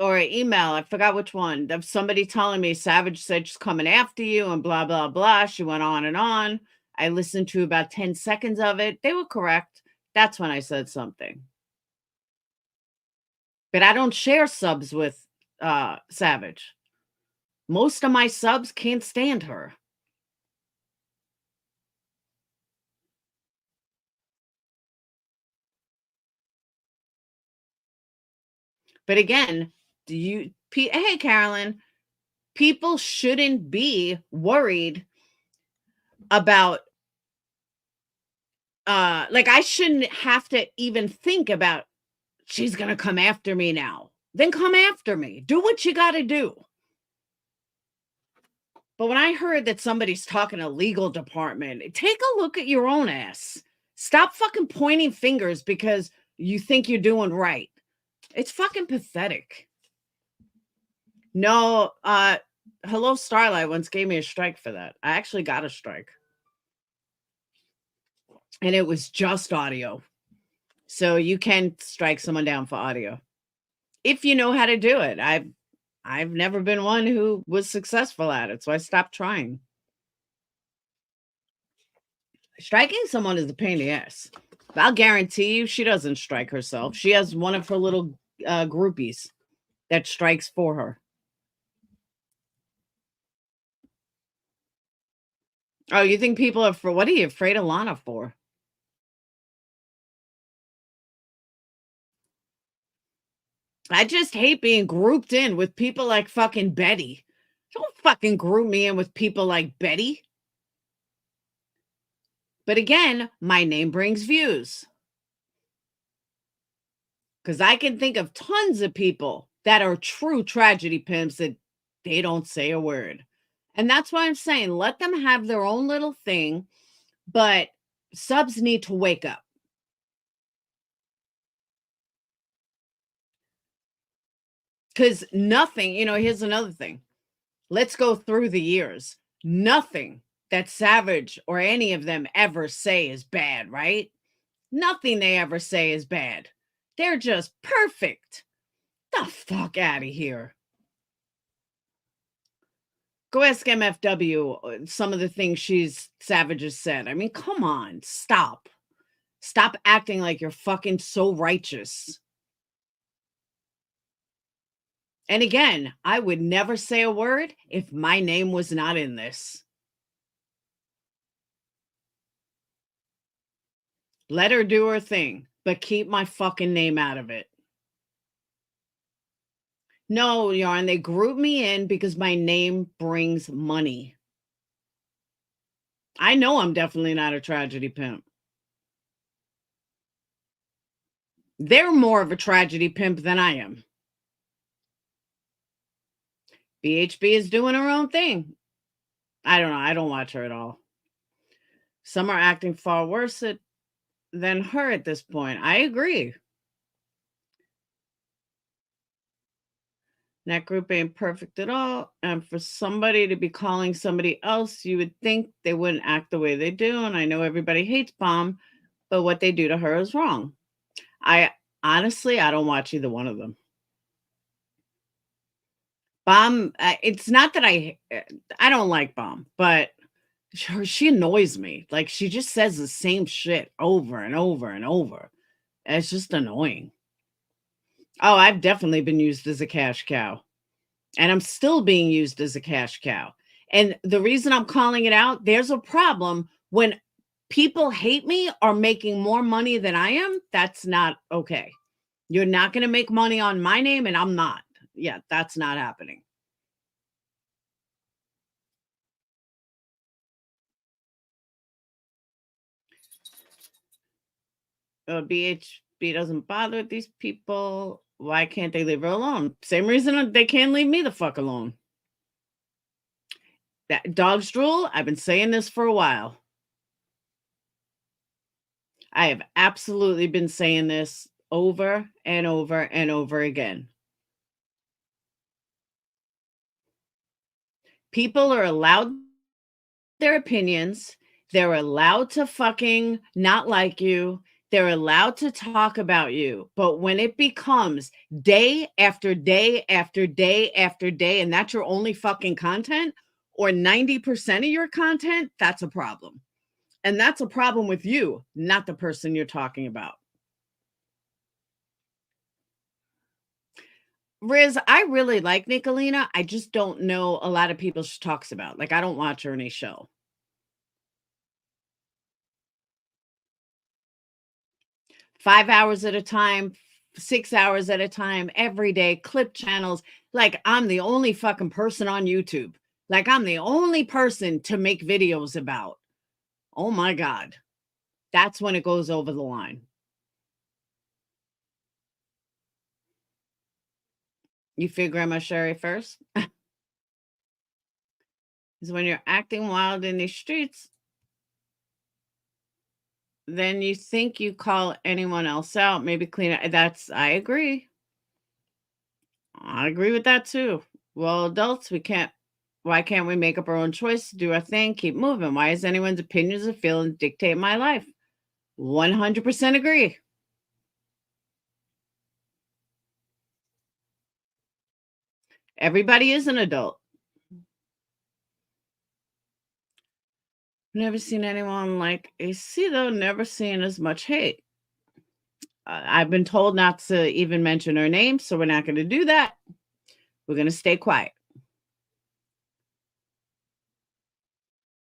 or an email, I forgot which one, of somebody telling me Savage said she's coming after you and blah, blah, blah. She went on and on. I listened to about 10 seconds of it. They were correct. That's when I said something. But I don't share subs with Savage. Most of my subs can't stand her. But again, hey, Carolyn, people shouldn't be worried about like I shouldn't have to even think about she's gonna come after me now. Then come after me. Do what you gotta do. But when I heard that somebody's talking to legal department, take a look at your own ass. Stop fucking pointing fingers because you think you're doing right. It's fucking pathetic. No, Hello Starlight once gave me a strike for that. I actually got a strike. And it was just audio. So you can strike someone down for audio. If you know how to do it. I've never been one who was successful at it, so I stopped trying. Striking someone is a pain in the ass. I'll guarantee you she doesn't strike herself. She has one of her little groupies that strikes for her. Oh, you think people are what are you afraid of Lana for? I just hate being grouped in with people like fucking Betty. Don't fucking group me in with people like Betty. But again, my name brings views. Because I can think of tons of people that are true tragedy pimps that they don't say a word. And that's why I'm saying let them have their own little thing, but subs need to wake up. Because nothing, here's another thing. Let's go through the years. Nothing that Savage or any of them ever say is bad, right? Nothing they ever say is bad. They're just perfect. The fuck out of here. Go ask MFW some of the things Savage has said. I mean, come on, stop. Stop acting like you're fucking so righteous. And again, I would never say a word if my name was not in this. Let her do her thing, but keep my fucking name out of it. No, Yarn, they group me in because my name brings money. I know I'm definitely not a tragedy pimp. They're more of a tragedy pimp than I am. BHB is doing her own thing. I don't know. I don't watch her at all. Some are acting far worse than her at this point. I agree. That group ain't perfect at all. And for somebody to be calling somebody else, you would think they wouldn't act the way they do. And I know everybody hates Bomb, but what they do to her is wrong. I honestly don't watch either one of them. Bomb, it's not that I don't like Bomb, but she annoys me. Like, she just says the same shit over and over and over. It's just annoying. Oh, I've definitely been used as a cash cow. And I'm still being used as a cash cow. And the reason I'm calling it out, there's a problem when people hate me or making more money than I am. That's not okay. You're not going to make money on my name, and I'm not. Yeah, that's not happening. BHB doesn't bother with these people. Why can't they leave her alone? Same reason they can't leave me the fuck alone. That dog's drool, I've been saying this for a while. I have absolutely been saying this over and over and over again. People are allowed their opinions. They're allowed to fucking not like you. They're allowed to talk about you. But when it becomes day after day after day after day, and that's your only fucking content, or 90% of your content, that's a problem. And that's a problem with you, not the person you're talking about. Riz, I really like Nicolina. I just don't know a lot of people she talks about. Like, I don't watch her in a show. 5 hours at a time, 6 hours at a time, every day, clip channels. Like, I'm the only fucking person on YouTube. Like, I'm the only person to make videos about. Oh my God. That's when it goes over the line. You fear Grandma Sherry first? Is when you're acting wild in the streets, then you think you call anyone else out, maybe clean it. I agree. I agree with that too. Well, adults, why can't we make up our own choice, do our thing, keep moving? Why is anyone's opinions or feelings dictate my life? 100% agree. Everybody is an adult. Never seen anyone like AC though, never seen as much hate. I've been told not to even mention her name, so we're not going to do that. We're going to stay quiet.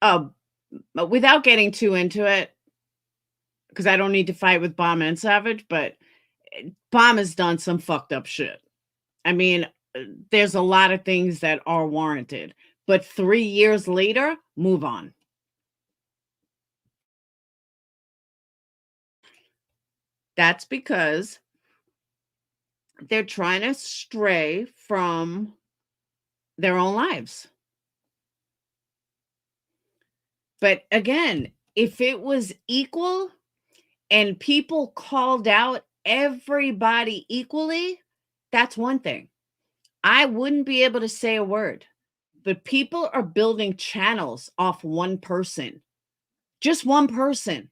Oh, but without getting too into it, because I don't need to fight with Bomb and Savage, but Bomb has done some fucked up shit. I mean, there's a lot of things that are warranted, but 3 years later, move on. That's because they're trying to stray from their own lives. But again, if it was equal and people called out everybody equally, that's one thing. I wouldn't be able to say a word. But people are building channels off one person, just one person.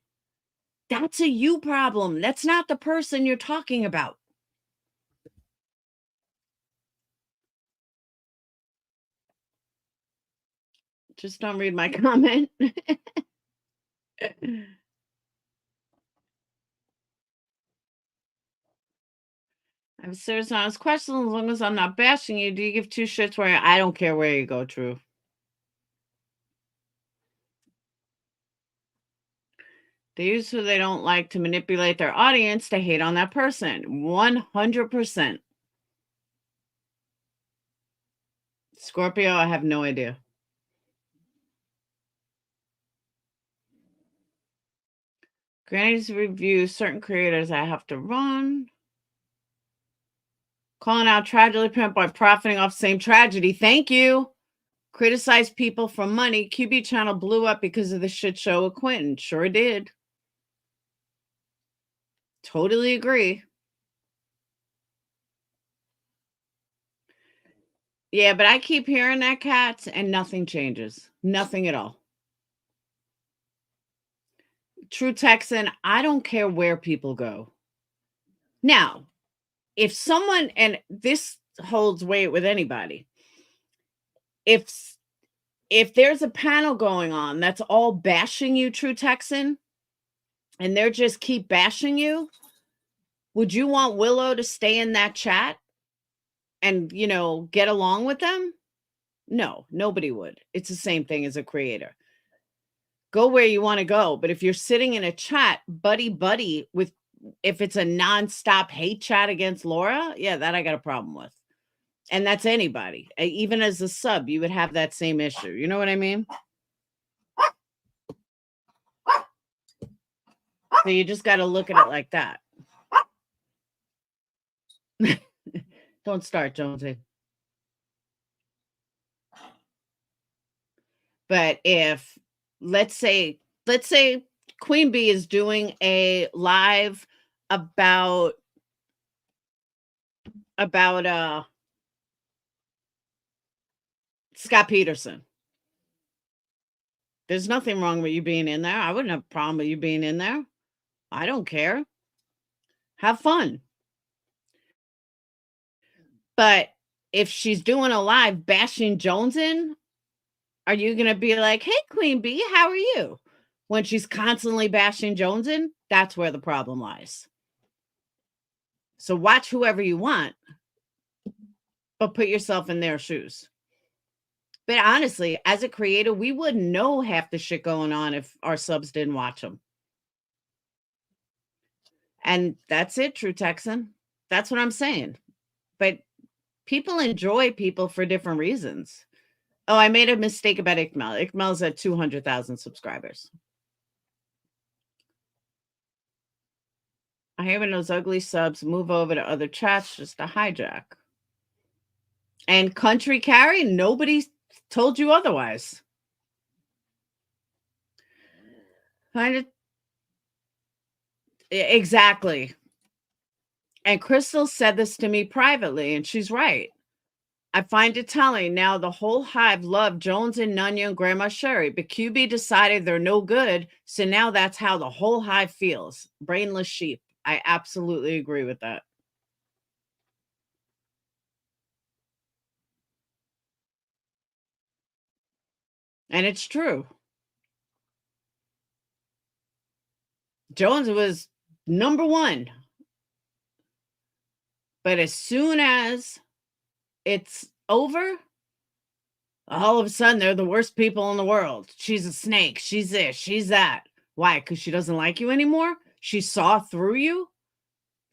That's a you problem. That's not the person you're talking about. Just don't read my comment. I have a serious honest question. As long as I'm not bashing you, do you give two shits where I don't care where you go, True? They use who they don't like to manipulate their audience to hate on that person. 100%. Scorpio, I have no idea. Granny's review certain creators I have to run. Calling out tragedy pimp by profiting off same tragedy. Thank you. Criticize people for money. QB channel blew up because of the shit show with Quentin. Sure did. Totally agree. Yeah, but I keep hearing that, Cats, and nothing changes. Nothing at all. True Texan, I don't care where people go. Now, if someone, and this holds weight with anybody, if if there's a panel going on that's all bashing you, True Texan, and they're just keep bashing you, would you want Willow to stay in that chat and, get along with them? No, nobody would. It's the same thing as a creator. Go where you want to go. But if you're sitting in a chat, buddy with, if it's a nonstop hate chat against Laura, yeah, that I got a problem with. And that's anybody. Even as a sub, you would have that same issue. You know what I mean? So you just got to look at it like that. Don't start, Jonesy. But if let's say Queen Bee is doing a live about Scott Peterson. There's nothing wrong with you being in there. I wouldn't have a problem with you being in there. I don't care. Have fun. But if she's doing a live bashing Jonesin, are you going to be like, hey, Queen Bee, how are you? When she's constantly bashing Jonesin, that's where the problem lies. So watch whoever you want, but put yourself in their shoes. But honestly, as a creator, we wouldn't know half the shit going on if our subs didn't watch them. And that's it, True Texan. That's what I'm saying. But people enjoy people for different reasons. Oh, I made a mistake about Ikmel. Ikmel's at 200,000 subscribers. I hate when those ugly subs move over to other chats just to hijack. And Country Carry, nobody told you otherwise. Find it exactly. And Crystal said this to me privately, and she's right. I find it telling now the whole hive loved Jones and Nunya and Grandma Sherry, but QB decided they're no good. So now that's how the whole hive feels. Brainless sheep. I absolutely agree with that. And it's true. Jones was number one. But as soon as it's over, all of a sudden they're the worst people in the world. She's a snake. She's this. She's that. Why? Because she doesn't like you anymore? She saw through you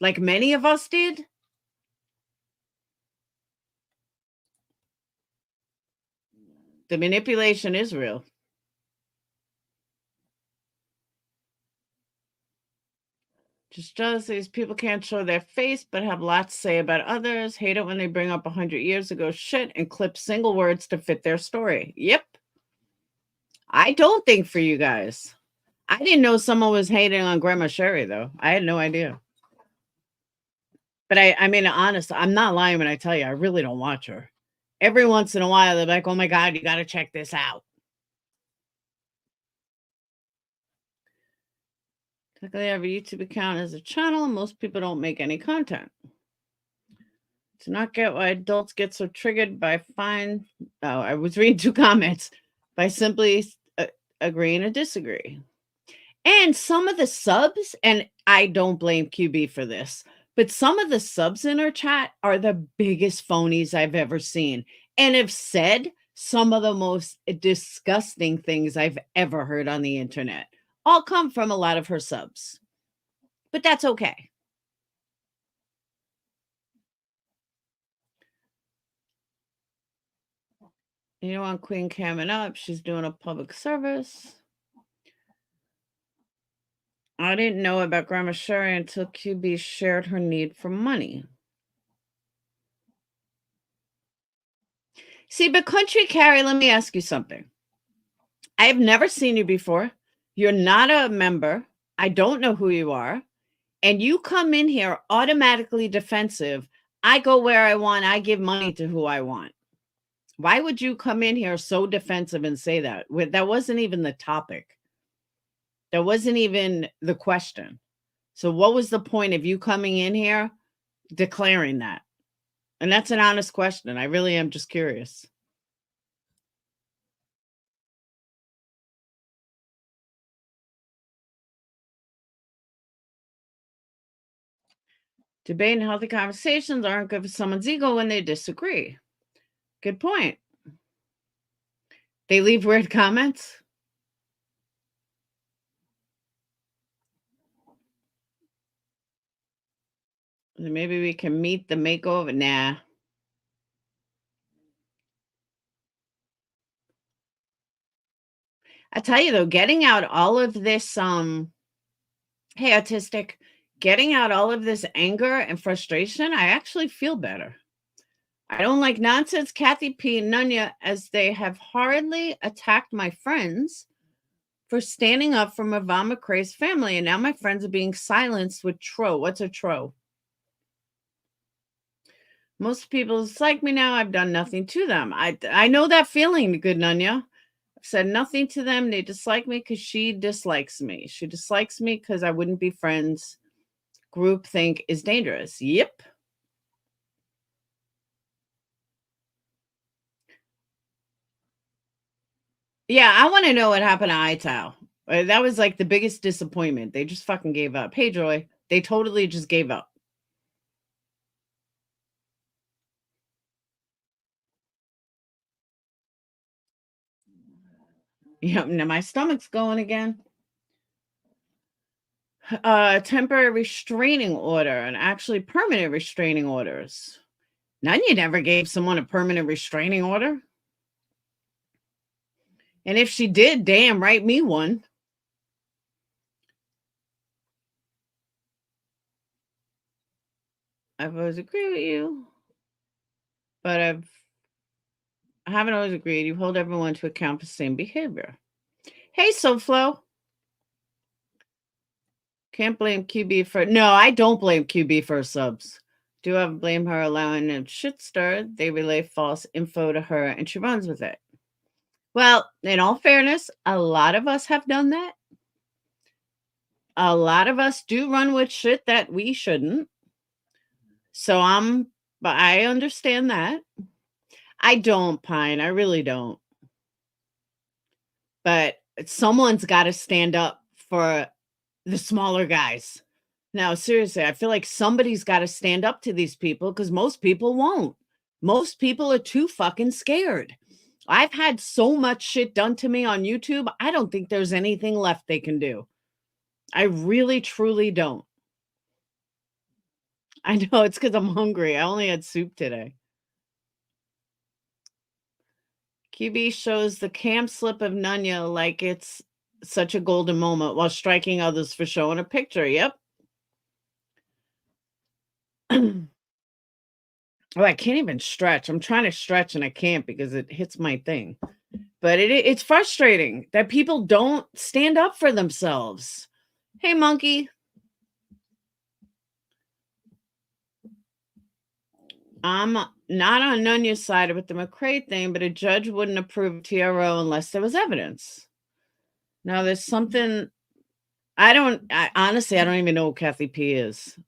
like many of us did? The manipulation is real. Just jealousies. People can't show their face, but have lots to say about others. Hate it when they bring up 100 years ago shit and clip single words to fit their story. Yep. I don't think for you guys. I didn't know someone was hating on Grandma Sherry, though. I had no idea. But I mean, honest, I'm not lying when I tell you, I really don't watch her. Every once in a while, they're like, "Oh my god, you gotta check this out." Technically, I have a YouTube account as a channel. Most people don't make any content. Do not get why adults get so triggered by fine. Oh, I was reading 2 comments by simply agreeing to disagree. And some of the subs, and I don't blame QB for this, but some of the subs in our chat are the biggest phonies I've ever seen and have said some of the most disgusting things I've ever heard on the internet. All come from a lot of her subs. But that's okay. You don't want Queen camming up. She's doing a public service. I didn't know about Grandma Sherry until QB shared her need for money. See, but Country Carrie, let me ask you something. I have never seen you before. You're not a member. I don't know who you are. And you come in here automatically defensive. I go where I want. I give money to who I want. Why would you come in here so defensive and say that? That wasn't even the topic. That wasn't even the question. So what was the point of you coming in here declaring that? And that's an honest question. I really am just curious. Debate and healthy conversations aren't good for someone's ego when they disagree. Good point. They leave weird comments. Maybe we can meet the makeover. Nah. I tell you though, getting out all of this, hey, autistic, getting out all of this anger and frustration, I actually feel better. I don't like nonsense, Kathy P. and Nunya, as they have hardly attacked my friends for standing up for Yvonne McCrae's family, and now my friends are being silenced with tro. What's a tro? Most people dislike me now. I've done nothing to them. I know that feeling, good Nunya. I've said nothing to them. They dislike me because she dislikes me. She dislikes me because I wouldn't be friends. Groupthink is dangerous. Yep. Yeah, I want to know what happened to Ital. That was like the biggest disappointment. They just fucking gave up. Hey, Joy, they totally just gave up. Yeah, now my stomach's going again. Temporary restraining order and actually permanent restraining orders. None you never gave someone a permanent restraining order. And if she did, damn, write me one. I've always agreed with you, but I haven't always agreed. You hold everyone to account for the same behavior. Hey, SoFlo. Can't blame QB for no, I don't blame QB for subs. Do have blame her allowing a shit stirred. They relay false info to her and she runs with it. Well, in all fairness, a lot of us have done that. A lot of us do run with shit that we shouldn't. So but I understand that. I don't, Pine. I really don't. But someone's got to stand up for the smaller guys. Now, seriously, I feel like somebody's got to stand up to these people because most people won't. Most people are too fucking scared. I've had so much shit done to me on YouTube. I don't think there's anything left they can do. I really, truly don't. I know it's because I'm hungry. I only had soup today. QB shows the cam slip of Nunya like it's such a golden moment while striking others for showing a picture. Yep. Oh, I can't even stretch. I'm trying to stretch and I can't because it hits my thing. But it's frustrating that people don't stand up for themselves. Hey, monkey. I'm not on Nunya's side with the McRae thing, but a judge wouldn't approve TRO unless there was evidence. Now, there's something honestly, I don't even know who Kathy P is.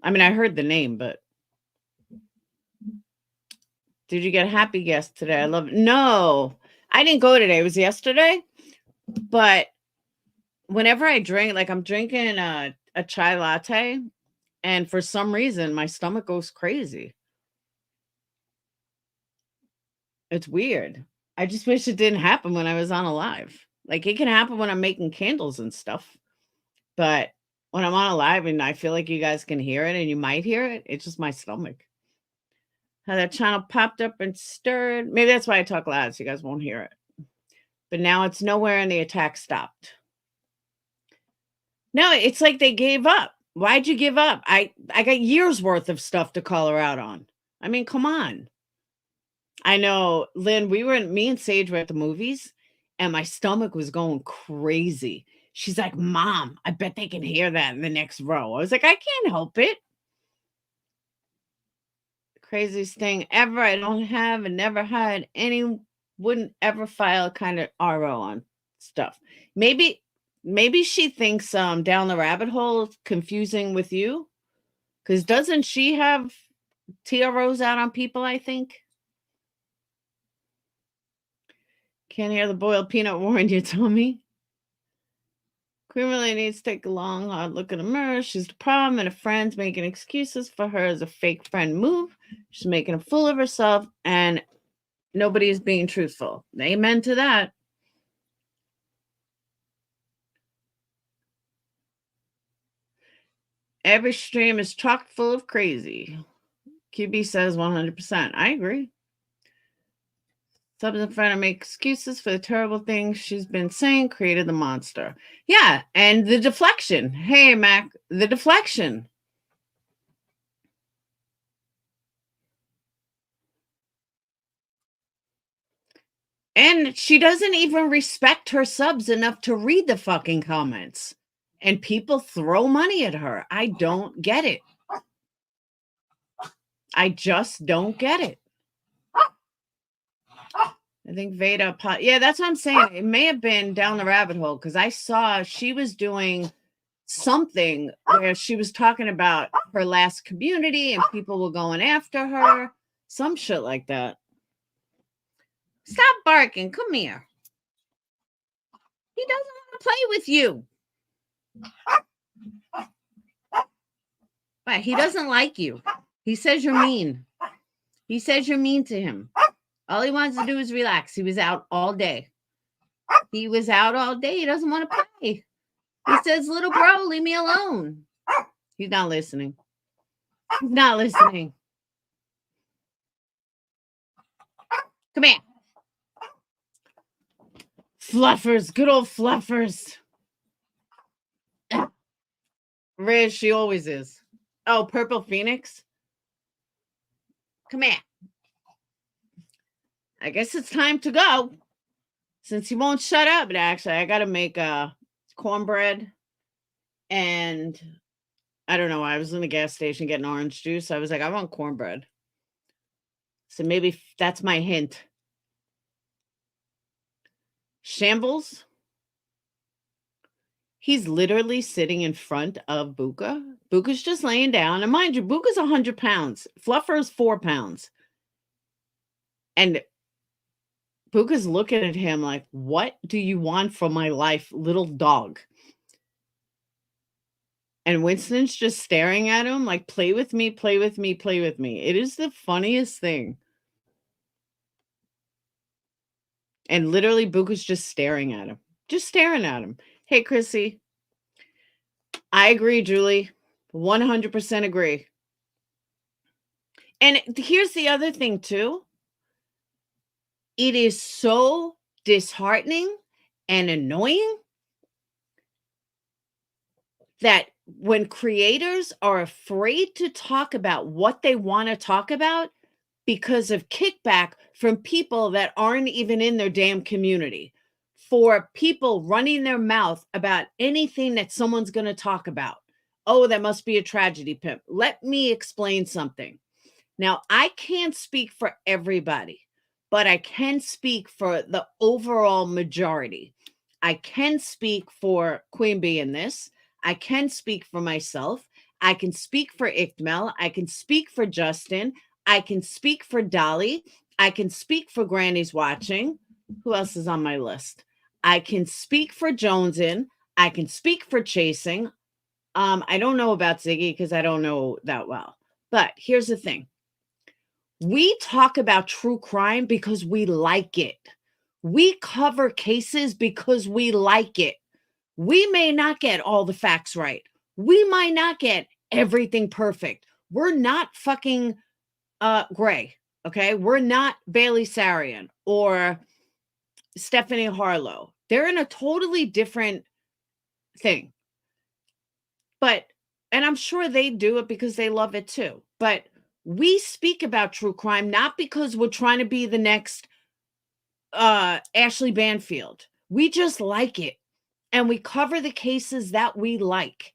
I mean, I heard the name, but did you get a happy guest today? I love it. No, I didn't go today. It was yesterday. But whenever I drink, like I'm drinking a chai latte, and for some reason my stomach goes crazy. It's weird. I just wish it didn't happen when I was on a live. Like it can happen when I'm making candles and stuff. But when I'm on a live and I feel like you guys can hear it and you might hear it, it's just my stomach. How that channel popped up and stirred. Maybe that's why I talk loud so you guys won't hear it. But now it's nowhere and the attack stopped. No, it's like they gave up. Why'd you give up? I got years worth of stuff to call her out on. I mean, come on. I know, Lynn, me and Sage were at the movies and my stomach was going crazy. She's like, Mom, I bet they can hear that in the next row. I was like, I can't help it. Craziest thing ever. I don't have and never had any, wouldn't ever file a kind of RO on stuff. Maybe she thinks down the rabbit hole is confusing with you. Because doesn't she have TROs out on people, I think? Can't hear the boiled peanut war in your tummy. Queen really needs to take a long, hard look in the mirror. She's the problem, and her friends making excuses for her as a fake friend move. She's making a fool of herself, and nobody is being truthful. Amen to that. Every stream is chock full of crazy. QB says 100%. I agree. Subs in front of make excuses for the terrible things she's been saying created the monster. Yeah, and the deflection. Hey, Mac, the deflection. And she doesn't even respect her subs enough to read the fucking comments. And people throw money at her. I don't get it. I just don't get it. I think Veda, yeah, that's what I'm saying. It may have been down the rabbit hole because I saw she was doing something where she was talking about her last community and people were going after her. Some shit like that. Stop barking. Come here. He doesn't want to play with you. But he doesn't like you. He says you're mean. He says you're mean to him. All he wants to do is relax. He was out all day. He doesn't want to play. He says, little bro, leave me alone. He's not listening. He's not listening. Come here. Fluffers. Good old fluffers. Riz, she always is. Oh, Purple Phoenix. Come here. I guess it's time to go. Since he won't shut up. But actually, I got to make cornbread. And I don't know. I was in the gas station getting orange juice. I was like, I want cornbread. So maybe that's my hint. Shambles. He's literally sitting in front of Buka. Buka's just laying down. And mind you, Buka's 100 pounds. Fluffer is 4 pounds. And Buka's looking at him like, what do you want from my life, little dog? And Winston's just staring at him like, play with me, play with me, play with me. It is the funniest thing. And literally, Buka's just staring at him. Just staring at him. Hey, Chrissy. I agree, Julie. 100% agree. And here's the other thing, too. It is so disheartening and annoying that when creators are afraid to talk about what they want to talk about because of kickback from people that aren't even in their damn community, for people running their mouth about anything that someone's going to talk about. Oh, that must be a tragedy, pimp. Let me explain something. Now, I can't speak for everybody, but I can speak for the overall majority. I can speak for Queen Bee in this. I can speak for myself. I can speak for Ickmel. I can speak for Justin. I can speak for Dolly. I can speak for Granny's Watching. Who else is on my list? I can speak for Jonesin. I can speak for Chasing. I don't know about Ziggy because I don't know that well. But here's the thing. We talk about true crime because we like it. We cover cases because we like it. We may not get all the facts right. We might not get everything perfect. We're not fucking Gray, okay? We're not Bailey Sarian or Stephanie Harlow. They're in a totally different thing. But, and I'm sure they do it because they love it too. But we speak about true crime not because we're trying to be the next Ashley Banfield. We just like it. And we cover the cases that we like.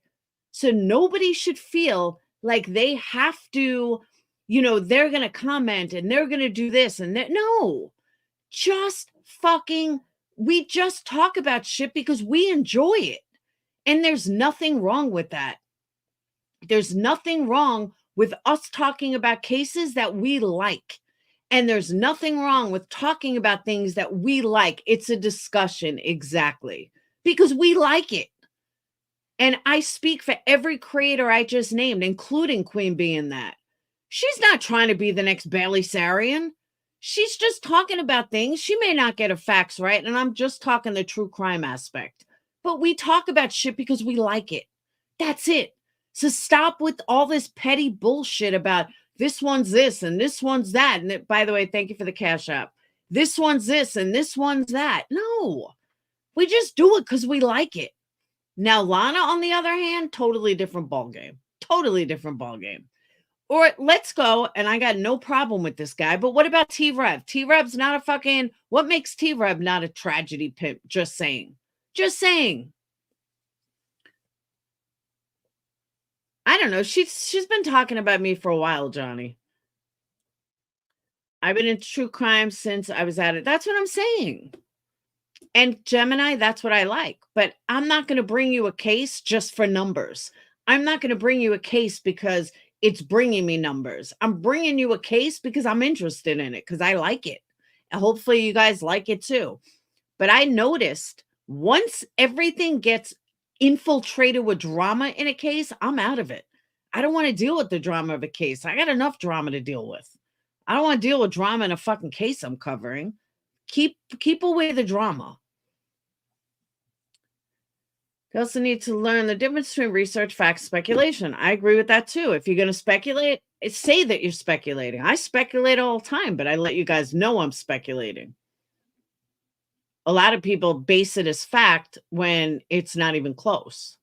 So nobody should feel like they have to, they're going to comment and they're going to do this and that. No, just fucking, we just talk about shit because we enjoy it. And there's nothing wrong with that. There's nothing wrong with us talking about cases that we like. And there's nothing wrong with talking about things that we like. It's a discussion, exactly, because we like it. And I speak for every creator I just named, including Queen Bee in that. She's not trying to be the next Bailey Sarian. She's just talking about things. She may not get her facts right, and I'm just talking the true crime aspect. But we talk about shit because we like it. That's it. So stop with all this petty bullshit about this one's this and this one's that. And by the way, thank you for the Cash App. This one's this and this one's that. No, we just do it because we like it. Now, Lana, on the other hand, totally different ballgame. Totally different ballgame. Or let's go, and I got no problem with this guy, but what about T-Rev? T-Rev's not a fucking, what makes T-Rev not a tragedy pimp? Just saying. Just saying. I don't know. She's been talking about me for a while, Johnny. I've been in true crime since I was at it. That's what I'm saying. And Gemini, that's what I like. But I'm not going to bring you a case just for numbers. I'm not going to bring you a case because it's bringing me numbers. I'm bringing you a case because I'm interested in it, because I like it. And hopefully you guys like it too. But I noticed once everything gets infiltrated with drama in a case, I'm out of it. I don't want to deal with the drama of a case. I got enough drama to deal with. I don't want to deal with drama in a fucking case I'm covering. Keep away the drama. You also need to learn the difference between research, facts, speculation. I agree with that too. If you're going to speculate, say that you're speculating. I speculate all the time, but I let you guys know I'm speculating. A lot of people base it as fact when it's not even close.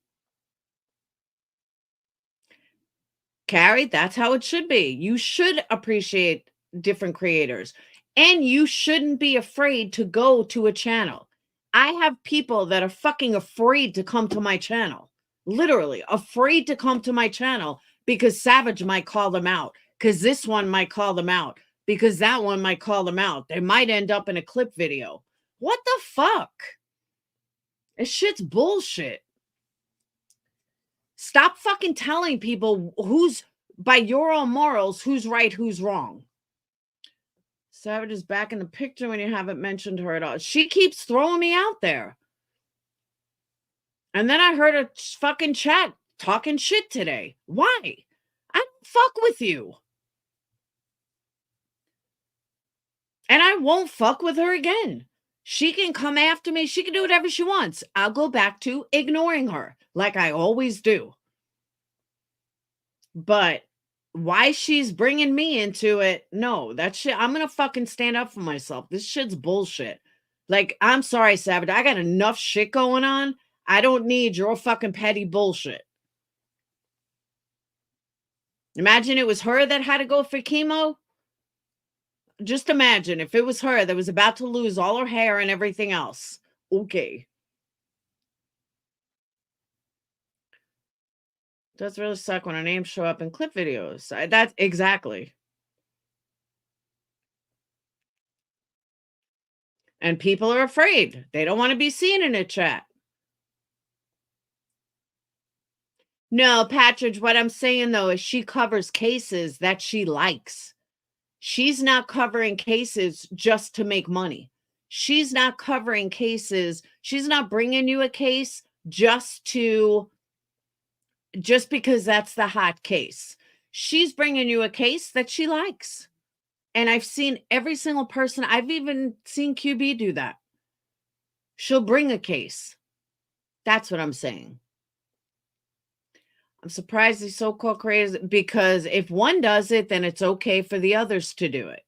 Carrie, that's how it should be. You should appreciate different creators, and you shouldn't be afraid to go to a channel. I have people that are fucking afraid to come to my channel, literally afraid to come to my channel because Savage might call them out, because this one might call them out, because that one might call them out. They might end up in a clip video. What the fuck? This shit's bullshit. Stop fucking telling people who's, by your own morals, who's right, who's wrong. Savage is back in the picture when you haven't mentioned her at all. She keeps throwing me out there. And then I heard a fucking chat talking shit today. Why? I don't fuck with you. And I won't fuck with her again. She can come after me. She can do whatever she wants. I'll go back to ignoring her like I always do. But why she's bringing me into it, no, that shit, I'm gonna fucking stand up for myself. This shit's bullshit. Like, I'm sorry, Savage. I got enough shit going on. I don't need your fucking petty bullshit. Imagine it was her that had to go for chemo. Just imagine if it was her that was about to lose all her hair and everything else. Okay. Does really suck when our names show up in clip videos. That's exactly. And people are afraid. They don't want to be seen in a chat. No, Patridge, what I'm saying though is she covers cases that she likes. She's not covering cases just to make money. She's not covering cases. She's not bringing you a case just because that's the hot case. She's bringing you a case that she likes. And I've seen every single person. I've even seen QB do that. She'll bring a case. That's what I'm saying. I'm surprised he's so-called crazy because if one does it, then it's okay for the others to do it.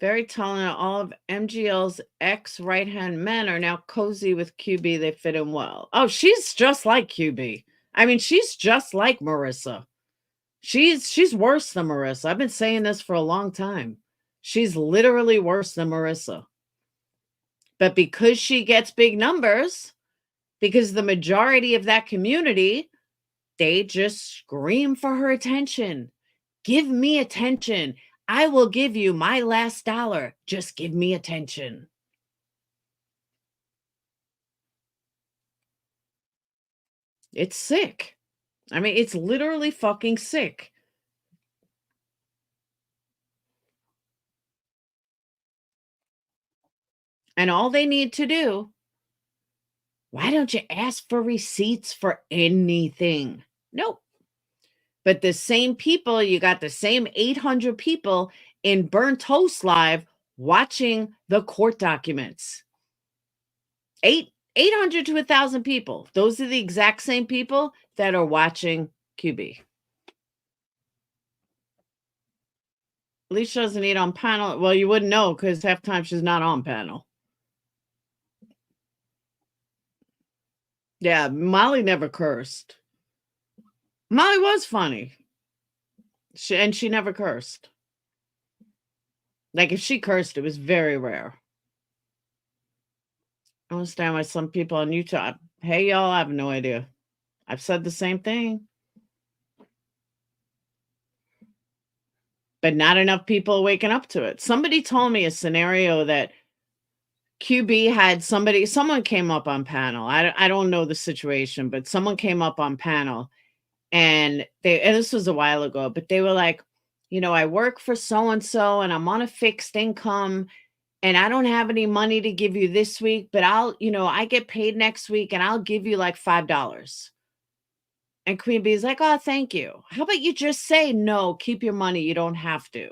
Very telling, all of MGL's ex right-hand men are now cozy with QB. They fit in well. Oh, she's just like QB. I mean, she's just like Marissa. She's worse than Marissa. I've been saying this for a long time. She's literally worse than Marissa. But because she gets big numbers, because the majority of that community, they just scream for her attention. Give me attention. I will give you my last dollar. Just give me attention. It's sick. I mean, it's literally fucking sick. And all they need to do, why don't you ask for receipts for anything? Nope. But the same people, you got the same 800 people in Burnt Toast Live watching the court documents. 800 to 1,000 people. Those are the exact same people that are watching QB. At least she doesn't eat on panel. Well, you wouldn't know because half the time she's not on panel. Yeah, Molly never cursed. Molly was funny. She never cursed. Like, if she cursed, it was very rare. I understand why some people on YouTube, hey, y'all, I have no idea. I've said the same thing. But not enough people are waking up to it. Somebody told me a scenario that QB had someone came up on panel. I don't know the situation, but someone came up on panel and this was a while ago, but they were like, I work for so-and-so and I'm on a fixed income and I don't have any money to give you this week, but I get paid next week and I'll give you like $5. And Queen Bee is like, oh, thank you. How about you just say, no, keep your money. You don't have to.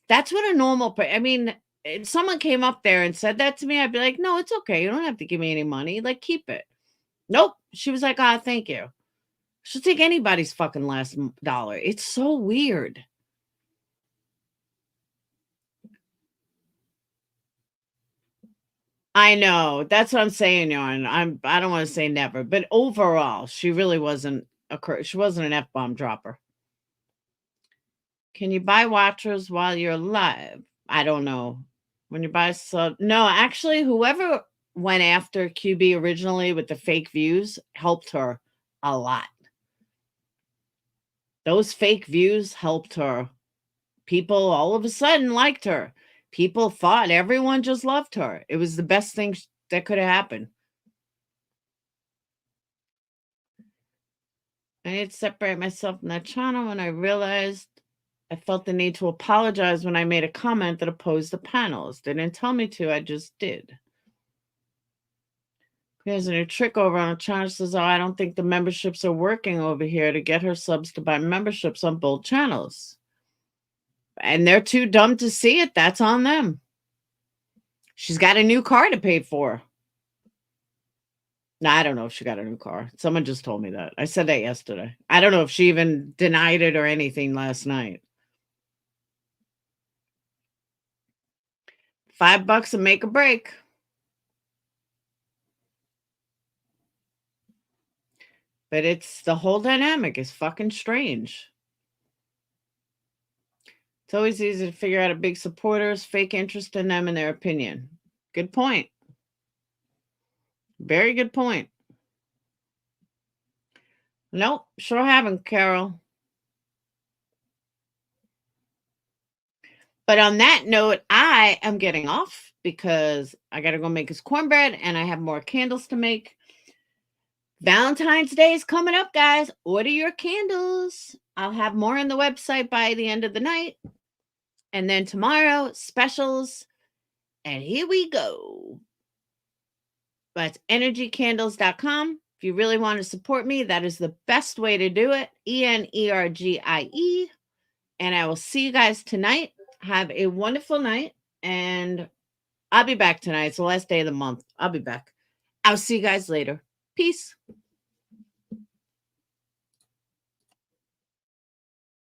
That's what a normal, I mean, if someone came up there and said that to me, I'd be like, no, it's okay. You don't have to give me any money. Like, keep it. Nope. She was like, ah, thank you. She'll take anybody's fucking last dollar. It's so weird. I know. That's what I'm saying, Yarn. I don't want to say never, but overall, she really wasn't she wasn't an F-bomb dropper. Can you buy watchers while you're live? I don't know. When you buy sub, no, actually, whoever went after QB originally with the fake views helped her a lot. Those fake views helped her. People all of a sudden liked her. People thought everyone just loved her. It was the best thing that could have happened. I need to separate myself from that channel when I realized I felt the need to apologize when I made a comment that opposed the panels. They didn't tell me to, I just did. There's a new trick over on the channel. Says, oh, I don't think the memberships are working over here to get her subs to buy memberships on both channels. And they're too dumb to see it. That's on them. She's got a new car to pay for. No, I don't know if she got a new car. Someone just told me that. I said that yesterday. I don't know if she even denied it or anything last night. $5 to make a break. But it's the whole dynamic is fucking strange. It's always easy to figure out a big supporters, fake interest in them and their opinion. Good point. Very good point. Nope, sure haven't, Carol. But on that note, I am getting off because I got to go make his cornbread and I have more candles to make. Valentine's Day is coming up, guys. Order your candles. I'll have more on the website by the end of the night. And then tomorrow, specials. And here we go. That's energycandles.com. If you really want to support me, that is the best way to do it. ENERGIE. And I will see you guys tonight. Have a wonderful night. And I'll be back tonight. It's the last day of the month. I'll be back. I'll see you guys later. Peace.